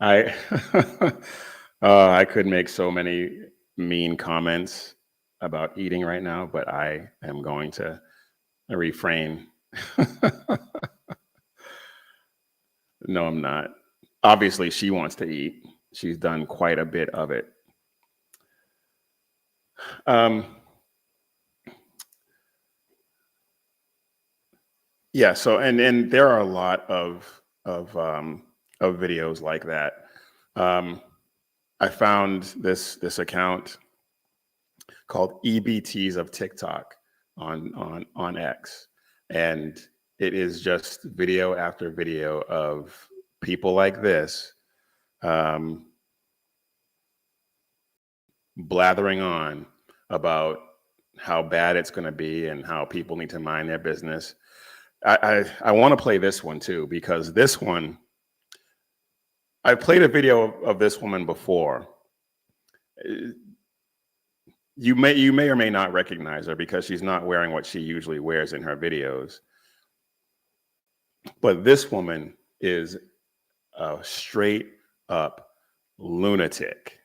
I could make so many mean comments about eating right now, but I am going to refrain. No, I'm not. Obviously, she wants to eat. She's done quite a bit of it. Yeah. So, and there are a lot of videos like that. I found this account called EBTs of TikTok on X, and it is just video after video of people like this blathering on about how bad it's going to be and how people need to mind their business. I want to play this one too, because this one, I played a video of this woman before. You may or may not recognize her because she's not wearing what she usually wears in her videos. But this woman is a straight up lunatic.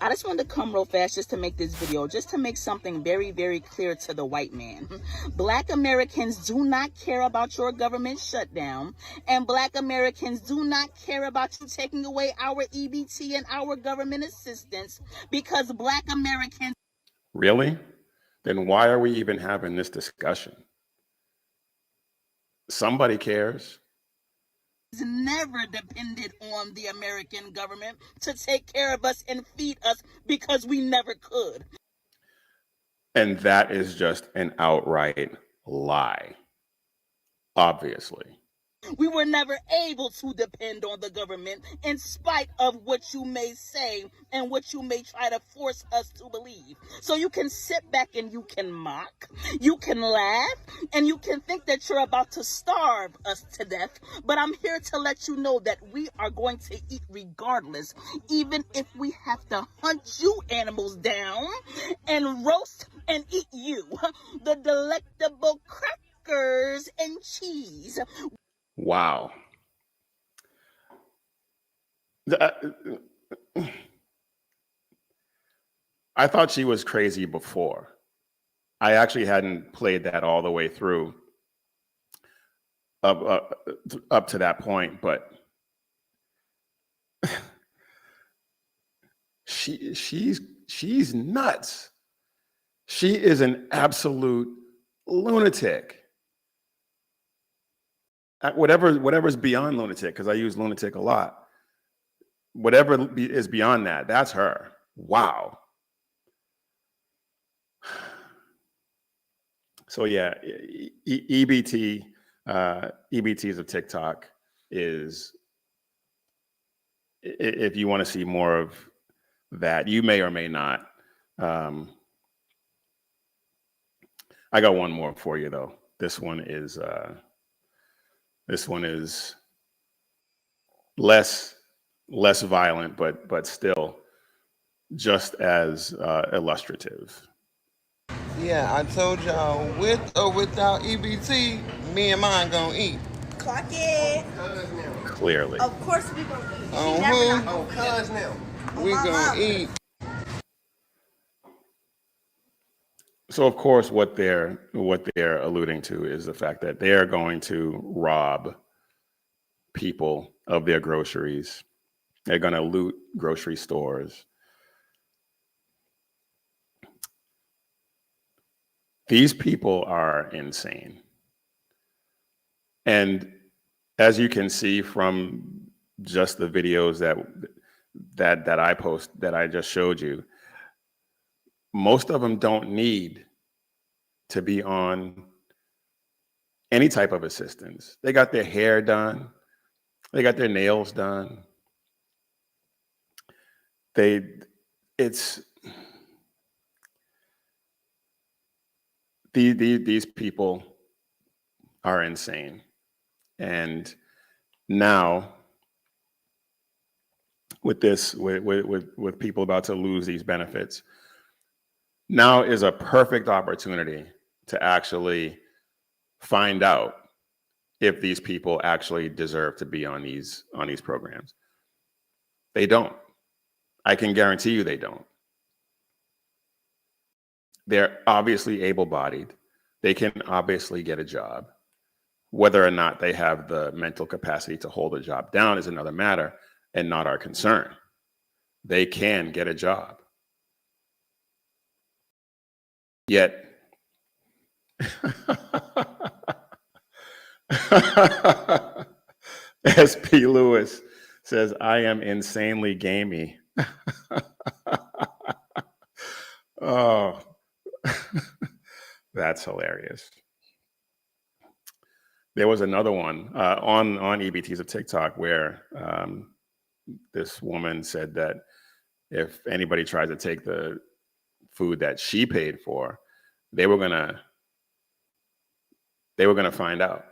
I just wanted to come real fast just to make this video, just to make something very, very clear to the white man. Black Americans do not care about your government shutdown, and Black Americans do not care about you taking away our EBT and our government assistance, because Black Americans... Really? Then why are we even having this discussion? Somebody cares. Never depended on the American government to take care of us and feed us, because we never could. And that is just an outright lie, obviously. We were never able to depend on the government, in spite of what you may say and what you may try to force us to believe. So you can sit back and you can mock, you can laugh, and you can think that you're about to starve us to death. But I'm here to let you know that we are going to eat regardless, even if we have to hunt you animals down and roast and eat you, the delectable crackers and cheese. Wow. I thought she was crazy before. I actually hadn't played that all the way through up to that point, but she's nuts. She is an absolute lunatic. Whatever's beyond lunatic, because I use lunatic a lot. Whatever is beyond that, that's her. Wow. So yeah, EBTs of TikTok is, if you want to see more of that, you may or may not. I got one more for you though. This one is less less violent, but still just as illustrative. Yeah, I told y'all, with or without EBT, me and mine gonna eat. Clock it. Clearly. Of course we gonna eat. On She never who? not gonna cuz now. We gonna eat. So of course, what they're alluding to is the fact that they are going to rob people of their groceries. They're going to loot grocery stores. These people are insane. And as you can see from just the videos that I just showed you, most of them don't need to be on any type of assistance. They got their hair done. They got their nails done. These people are insane. And now with people about to lose these benefits, now is a perfect opportunity to actually find out if these people actually deserve to be on these programs. They don't. I can guarantee you they don't. They're obviously able-bodied. They can obviously get a job. Whether or not they have the mental capacity to hold a job down is another matter and not our concern. They can get a job. Yet, SP Lewis says, I am insanely gamey. Oh, that's hilarious. There was another one on EBTs of TikTok where this woman said that if anybody tries to take the food that she paid for, they were gonna find out.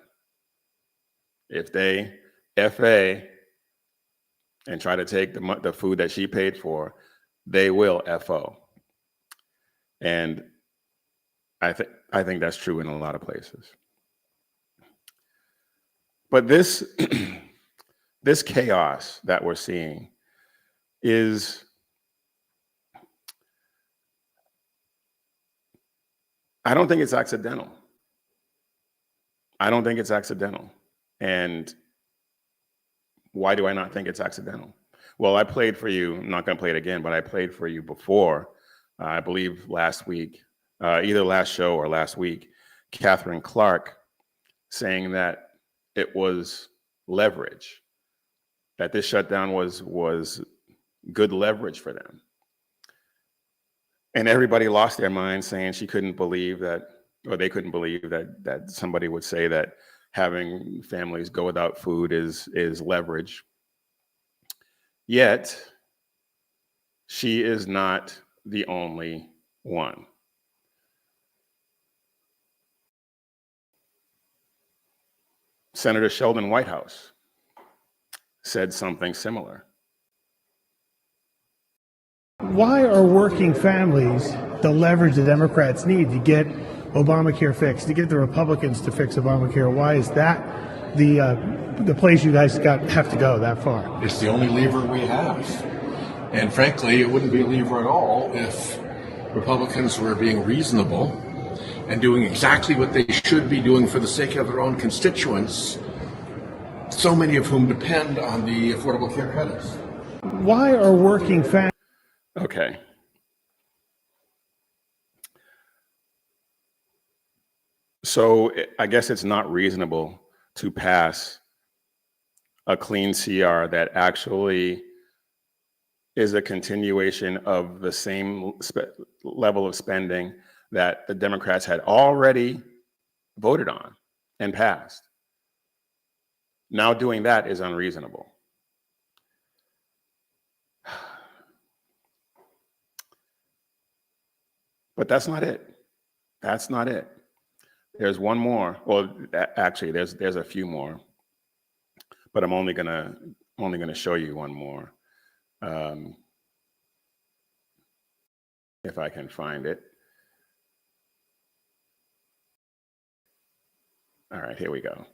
If they FA and try to take the food that she paid for, they will FO. And I think that's true in a lot of places. But this this chaos that we're seeing is, I don't think it's accidental. I don't think it's accidental. And why do I not think it's accidental? Well, I played for you, I'm not gonna play it again, but I played for you before, I believe last week, either last show or last week, Catherine Clark saying that it was leverage, that this shutdown was good leverage for them. And everybody lost their mind saying she couldn't believe that, or they couldn't believe that somebody would say that having families go without food is leverage. Yet, she is not the only one. Senator Sheldon Whitehouse said something similar. Why are working families the leverage the Democrats need to get Obamacare fixed, to get the Republicans to fix Obamacare? Why is that the place you guys have to go that far? It's the only lever we have. And frankly, it wouldn't be a lever at all if Republicans were being reasonable and doing exactly what they should be doing for the sake of their own constituents, so many of whom depend on the Affordable Care Credits. Why are working families... Okay. So I guess it's not reasonable to pass a clean CR that actually is a continuation of the same level of spending that the Democrats had already voted on and passed. Now doing that is unreasonable. But that's not it. That's not it. There's one more. Well, actually, there's a few more, but I'm only gonna only going to show you one more. If I can find it. All right, here we go.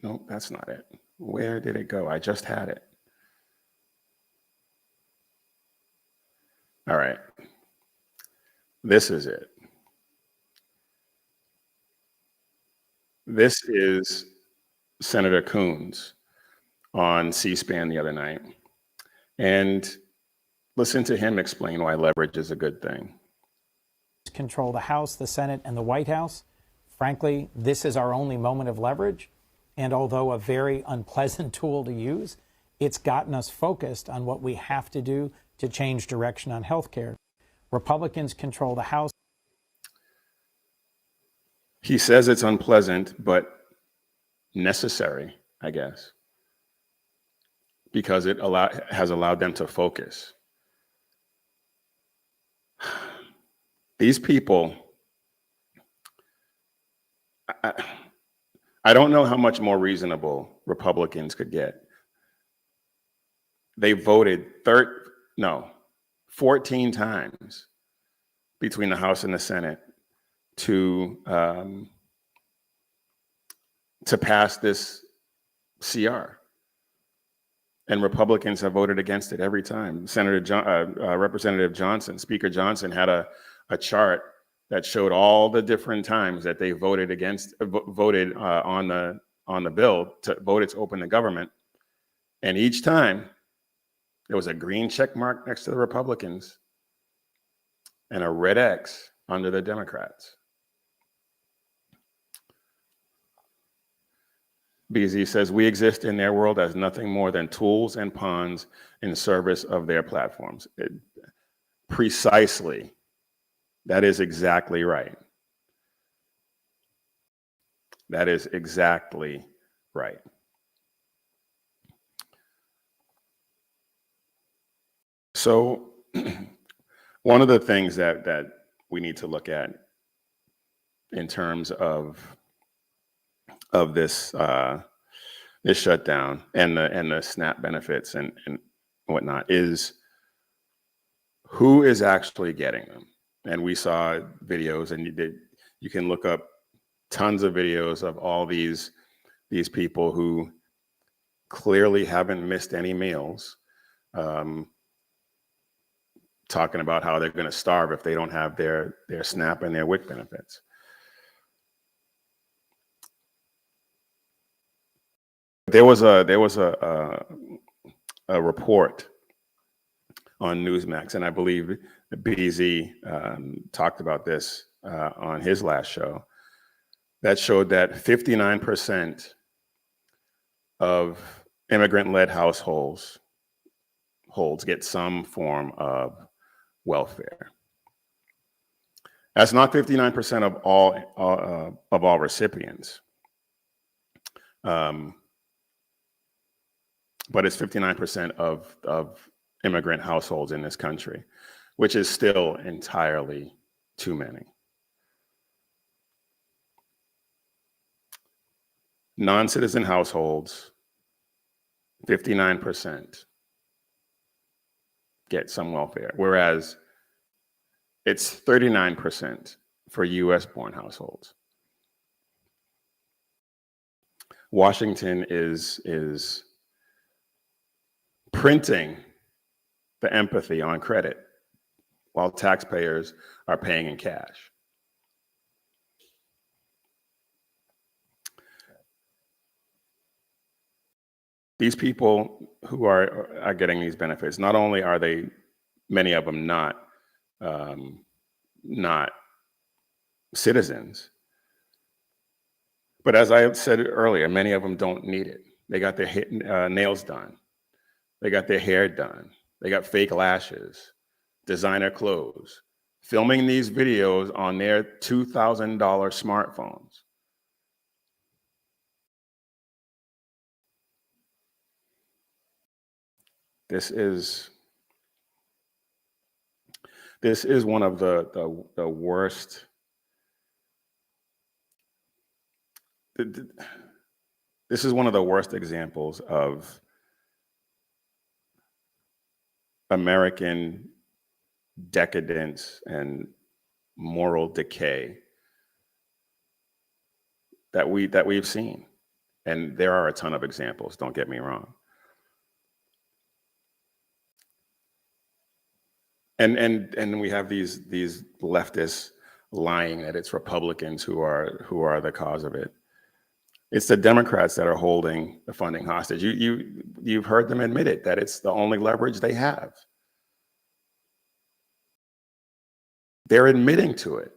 Nope, that's not it. Where did it go? I just had it. All right. This is it. This is Senator Coons on C-SPAN the other night. And listen to him explain why leverage is a good thing. Control the House, the Senate, and the White House. Frankly, this is our only moment of leverage. And although a very unpleasant tool to use, it's gotten us focused on what we have to do to change direction on health care. Republicans control the House. He says it's unpleasant, but necessary, I guess, because it has allowed them to focus. These people, I don't know how much more reasonable Republicans could get. They voted 14 times between the House and the Senate to pass this CR. And Republicans have voted against it every time. Representative Johnson, Speaker Johnson had a chart that showed all the different times that they voted on the bill to vote to open the government. And each time there was a green check mark next to the Republicans and a red X under the Democrats. BZ says, we exist in their world as nothing more than tools and pawns in service of their platforms. Precisely. That is exactly right. That is exactly right. So one of the things that we need to look at in terms of this this shutdown and the SNAP benefits and whatnot is who is actually getting them. And we saw videos, and you can look up tons of videos of all these people who clearly haven't missed any meals, talking about how they're going to starve if they don't have their SNAP and their WIC benefits. There was a report on Newsmax, and I believe BZ talked about this on his last show, that showed that 59% of immigrant-led households get some form of welfare. That's not 59% of all recipients, but it's 59% of immigrant households in this country, which is still entirely too many. Non-citizen households, 59% get some welfare, whereas it's 39% for US-born households. Washington is printing the empathy on credit while taxpayers are paying in cash. These people who are getting these benefits, not only are they, many of them not citizens, but as I said earlier, many of them don't need it. They got their nails done. They got their hair done. They got fake lashes, designer clothes, filming these videos on their $2,000 smartphones. This is one of the worst this is one of the worst examples of American decadence and moral decay that we've seen. And there are a ton of examples, don't get me wrong. And we have these leftists lying that it's Republicans who are the cause of it. It's the Democrats that are holding the funding hostage. You've heard them admit it, that it's the only leverage they have. They're admitting to it.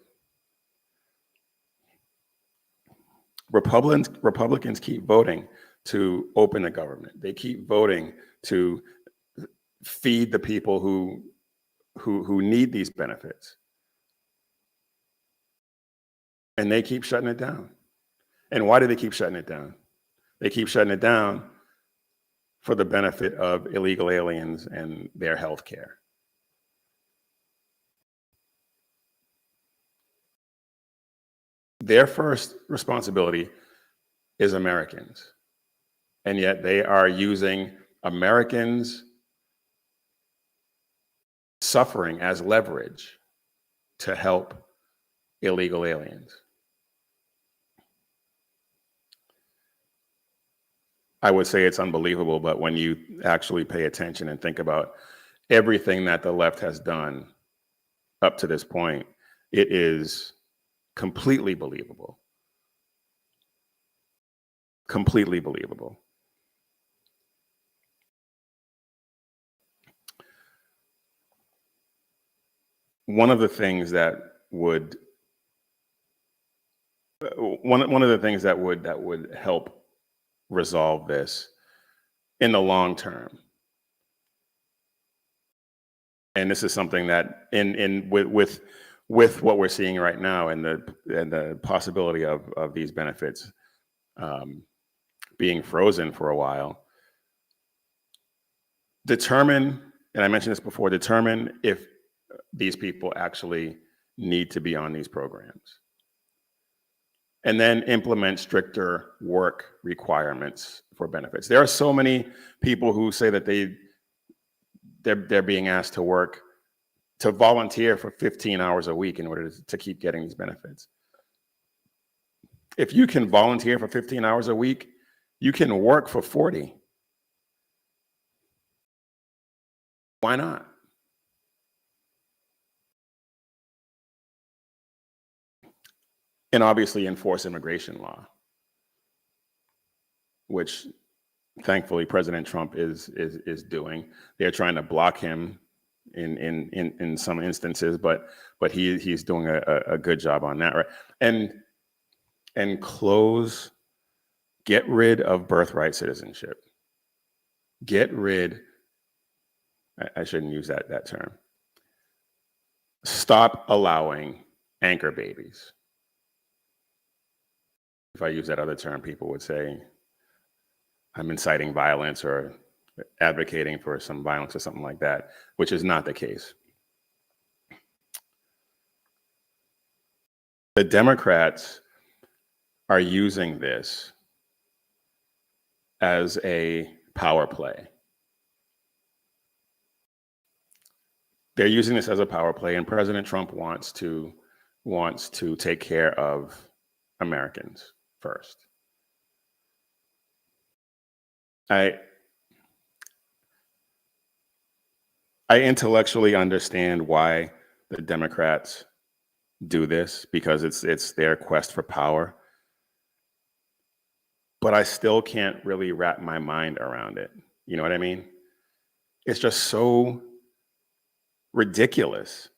Republicans keep voting to open the government. They keep voting to feed the people who need these benefits. And they keep shutting it down. And why do they keep shutting it down? They keep shutting it down for the benefit of illegal aliens and their health care. Their first responsibility is Americans. And yet they are using Americans' suffering as leverage to help illegal aliens. I would say it's unbelievable, but when you actually pay attention and think about everything that the left has done up to this point, it is completely believable. Completely believable. One of the things that would help resolve this in the long term, and this is something that with what we're seeing right now and the possibility of these benefits being frozen for a while, determine, and I mentioned this before, determine if these people actually need to be on these programs. And then implement stricter work requirements for benefits. There are so many people who say that they're being asked to work, to volunteer for 15 hours a week in order to keep getting these benefits. If you can volunteer for 15 hours a week, you can work for 40. Why not? And obviously enforce immigration law, which thankfully President Trump is doing. They're trying to block him in some instances, but he's doing a good job on that, right? And get rid of birthright citizenship. Get rid, I shouldn't use that term. Stop allowing anchor babies. If I use that other term, people would say I'm inciting violence or advocating for some violence or something like that, which is not the case. The Democrats are using this as a power play. They're using this as a power play, and President Trump wants to take care of Americans first. I intellectually understand why the Democrats do this, because it's their quest for power. But I still can't really wrap my mind around it. You know what I mean? It's just so ridiculous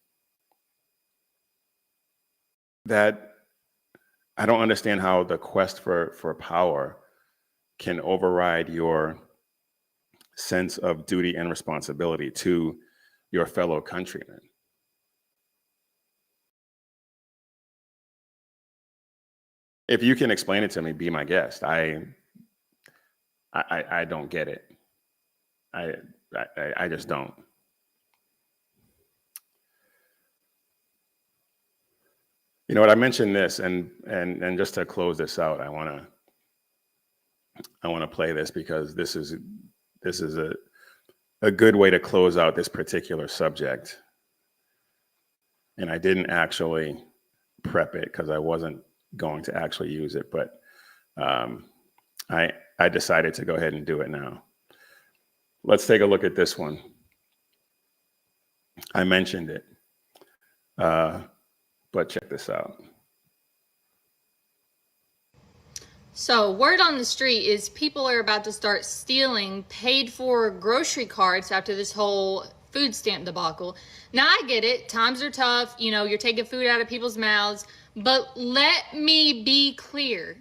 that I don't understand how the quest for power can override your sense of duty and responsibility to your fellow countrymen. If you can explain it to me, be my guest. I don't get it. I just don't. You know what? I mentioned this, and just to close this out, I want to play this because this is a good way to close out this particular subject. And I didn't actually prep it because I wasn't going to actually use it, but I decided to go ahead and do it now. Let's take a look at this one. I mentioned it, but check this out. So word on the street is people are about to start stealing paid for grocery carts after this whole food stamp debacle. Now I get it, times are tough, you know, you're taking food out of people's mouths, but let me be clear.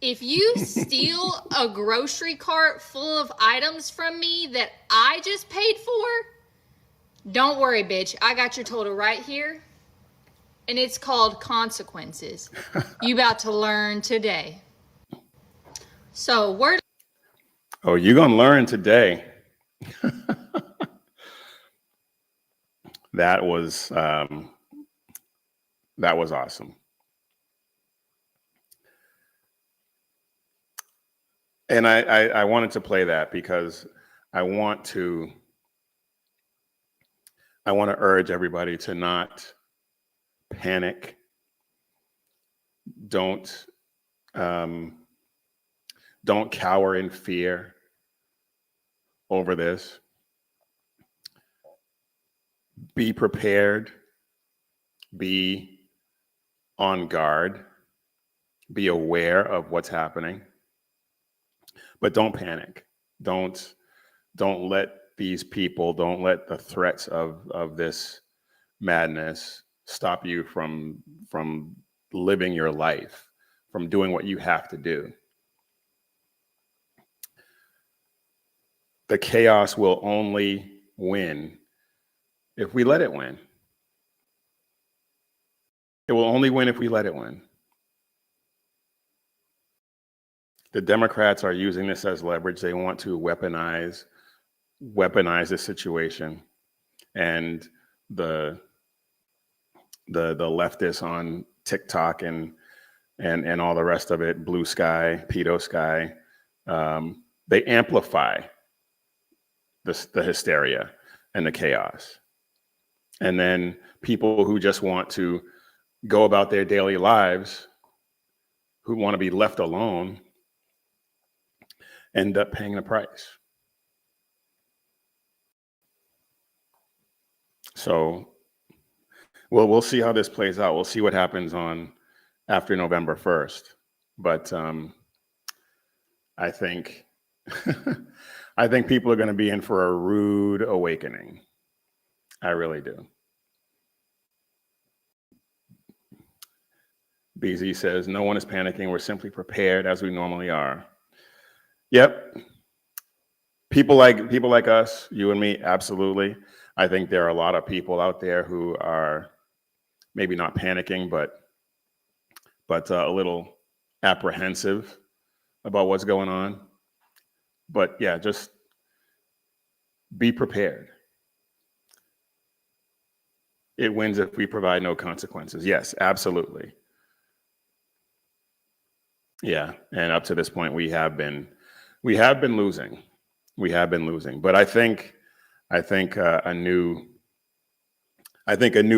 If you steal a grocery cart full of items from me that I just paid for, don't worry, bitch. I got your total right here. And it's called consequences. You about to learn today. So word. Oh, you're going to learn today. That was awesome. And I wanted to play that because I want to urge everybody to not panic. Don't cower in fear over this. Be prepared. Be on guard. Be aware of what's happening. But don't panic. Don't let these people, don't let the threats of this madness stop you from living your life, from doing what you have to do. The chaos will only win if we let it win. It will only win if we let it win. The Democrats are using this as leverage. They want to weaponize the situation, and the leftists on TikTok and all the rest of it, Blue Sky, Pedo Sky, they amplify the hysteria and the chaos. And then people who just want to go about their daily lives, who want to be left alone, end up paying the price. So, well, we'll see how this plays out. We'll see what happens after November 1st. But I think I think people are going to be in for a rude awakening. I really do. BZ says, no one is panicking. We're simply prepared as we normally are. Yep. People like us, you and me, absolutely. I think there are a lot of people out there who are maybe not panicking, but a little apprehensive about what's going on. But yeah, just be prepared. It wins if we provide no consequences. Yes, absolutely. Yeah, and up to this point, we have been losing. We have been losing. But I think a new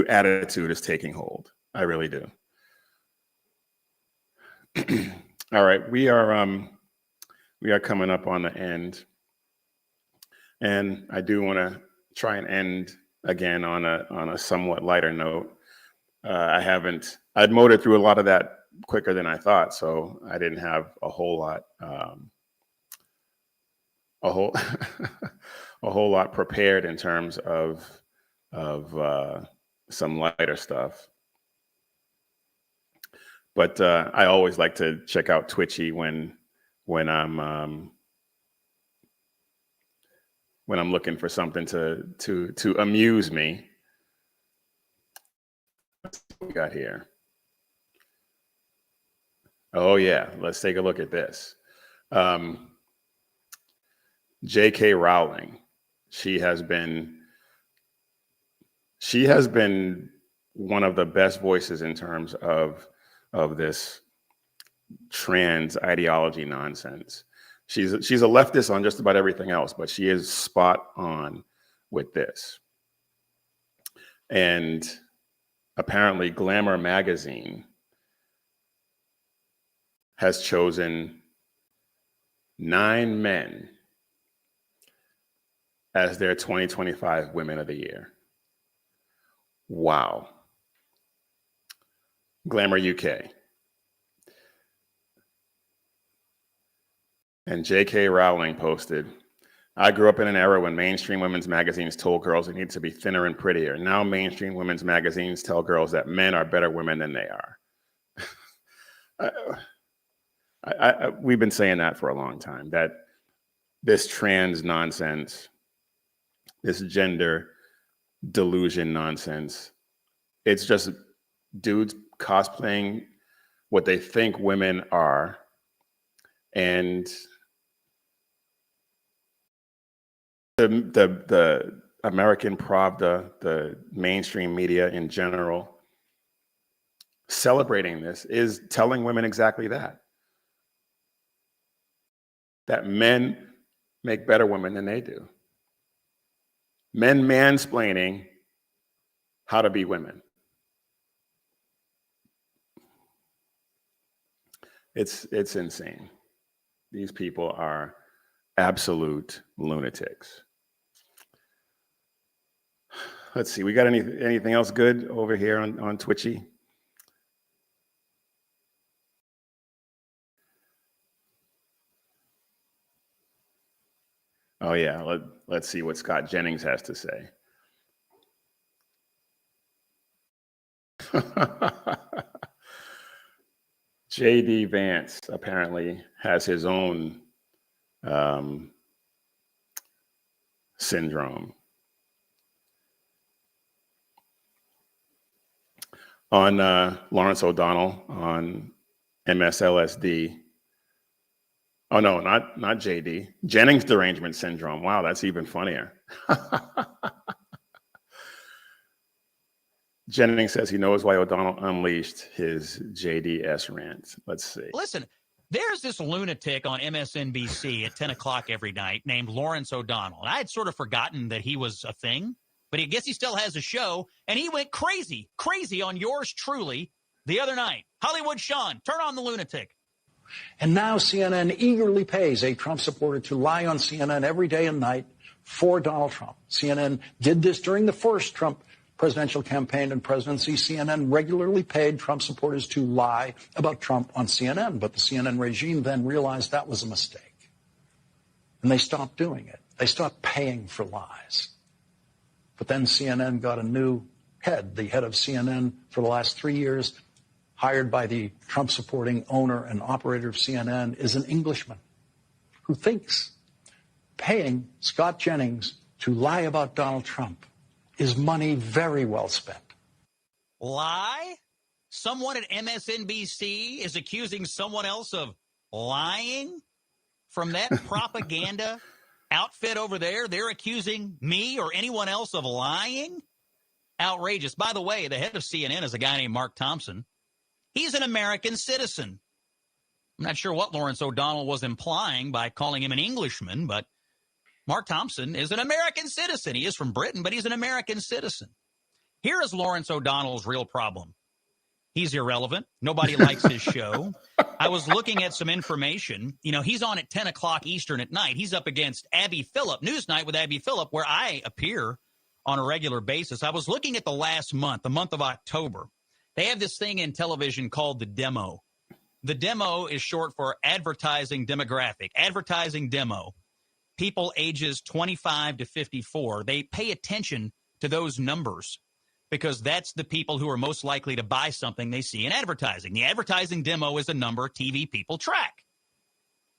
attitude is taking hold. I really do. All right, we are coming up on the end, and I do want to try and end again on a somewhat lighter note. I'd motored through a lot of that quicker than I thought, so I didn't have a whole lot a whole lot prepared in terms of some lighter stuff. But I always like to check out Twitchy when I'm looking for something to amuse me. Let's see what we got here. Oh yeah, let's take a look at this. J.K. Rowling, she has been one of the best voices in terms of this trans ideology nonsense. She's a leftist on just about everything else, but she is spot on with this. And apparently Glamour magazine has chosen 9 men as their 2025 Women of the Year. Wow. Glamour UK. And J.K. Rowling posted, I grew up in an era when mainstream women's magazines told girls they need to be thinner and prettier. Now mainstream women's magazines tell girls that men are better women than they are. We've been saying that for a long time, that this trans nonsense, this gender delusion nonsense, it's just dudes cosplaying what they think women are, and the American Pravda, the mainstream media in general, celebrating this is telling women exactly that. That men make better women than they do. Men mansplaining how to be women. It's insane. These people are absolute lunatics. Let's see, we got anything else good over here on Twitchy? Oh yeah, let's see what Scott Jennings has to say. J.D. Vance apparently has his own syndrome. On Lawrence O'Donnell on MSLSD. Oh no, not JD. Jennings derangement syndrome. Wow, that's even funnier. Jennings says he knows why O'Donnell unleashed his JDS rant. Let's see. Listen, there's this lunatic on MSNBC at 10 o'clock every night named Lawrence O'Donnell. And I had sort of forgotten that he was a thing, but I guess he still has a show. And he went crazy on yours truly the other night. Hollywood Sean, turn on the lunatic. And now CNN eagerly pays a Trump supporter to lie on CNN every day and night for Donald Trump. CNN did this during the first Trump presidential campaign and presidency. CNN regularly paid Trump supporters to lie about Trump on CNN, but the CNN regime then realized that was a mistake. And they stopped doing it. They stopped paying for lies. But then CNN got a new head. The head of CNN for the last 3 years, hired by the Trump-supporting owner and operator of CNN, is an Englishman who thinks paying Scott Jennings to lie about Donald Trump is money very well spent. Lie? Someone at MSNBC is accusing someone else of lying? From that propaganda outfit over there, they're accusing me or anyone else of lying? Outrageous. By the way, the head of CNN is a guy named Mark Thompson. He's an American citizen. I'm not sure what Lawrence O'Donnell was implying by calling him an Englishman, but Mark Thompson is an American citizen. He is from Britain, but he's an American citizen. Here is Lawrence O'Donnell's real problem. He's irrelevant. Nobody likes his show. I was looking at some information. You know, he's on at 10 o'clock Eastern at night. He's up against Abby Phillip, Newsnight with Abby Phillip, where I appear on a regular basis. I was looking at the last month, the month of October. They have this thing in television called the demo. The demo is short for advertising demographic. Advertising demo. People ages 25 to 54, they pay attention to those numbers because that's the people who are most likely to buy something they see in advertising. The advertising demo is a number TV people track.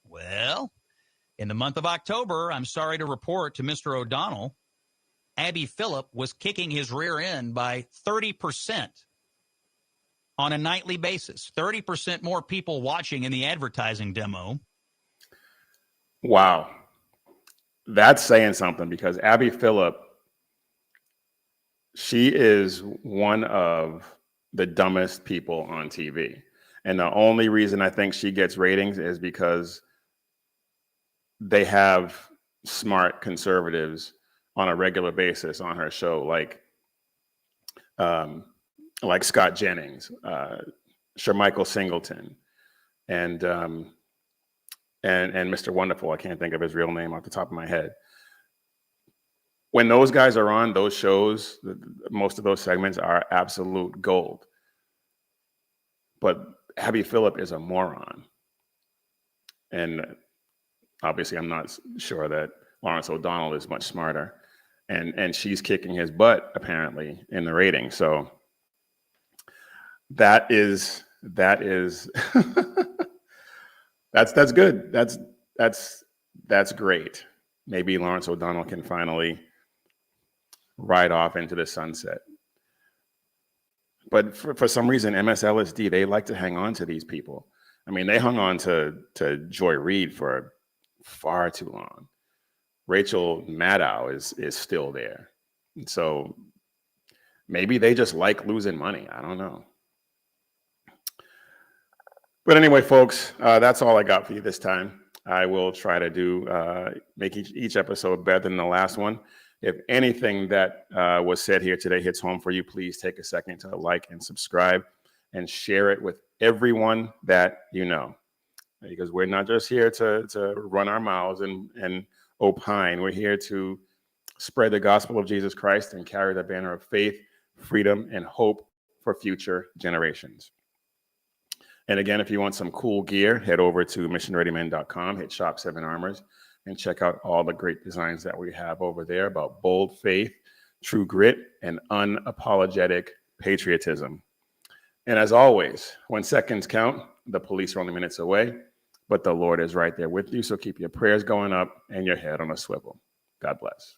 Well, in the month of October, I'm sorry to report to Mr. O'Donnell, Abby Phillip was kicking his rear end by 30% on a nightly basis. 30% more people watching in the advertising demo. Wow. That's saying something, because Abby Phillip, she is one of the dumbest people on TV. And the only reason I think she gets ratings is because they have smart conservatives on a regular basis on her show, like Scott Jennings, Shermichael Singleton, and Mr. Wonderful. I can't think of his real name off the top of my head. When those guys are on those shows, most of those segments are absolute gold. But Abby Phillip is a moron. And obviously, I'm not sure that Lawrence O'Donnell is much smarter. And she's kicking his butt, apparently, in the ratings. So that is that's good. That's great. Maybe Lawrence O'Donnell can finally ride off into the sunset. But for some reason, MSLSD, they like to hang on to these people. I mean, they hung on to Joy Reid for far too long. Rachel Maddow is still there. And so maybe they just like losing money. I don't know. But anyway, folks, that's all I got for you this time. I will try to do make each episode better than the last one. If anything that was said here today hits home for you, please take a second to like and subscribe and share it with everyone that you know. Because we're not just here to run our mouths and opine. We're here to spread the gospel of Jesus Christ and carry the banner of faith, freedom, and hope for future generations. And again, if you want some cool gear, head over to missionreadymen.com, hit Shop 7 Armors, and check out all the great designs that we have over there about bold faith, true grit, and unapologetic patriotism. And as always, when seconds count, the police are only minutes away, but the Lord is right there with you. So keep your prayers going up and your head on a swivel. God bless.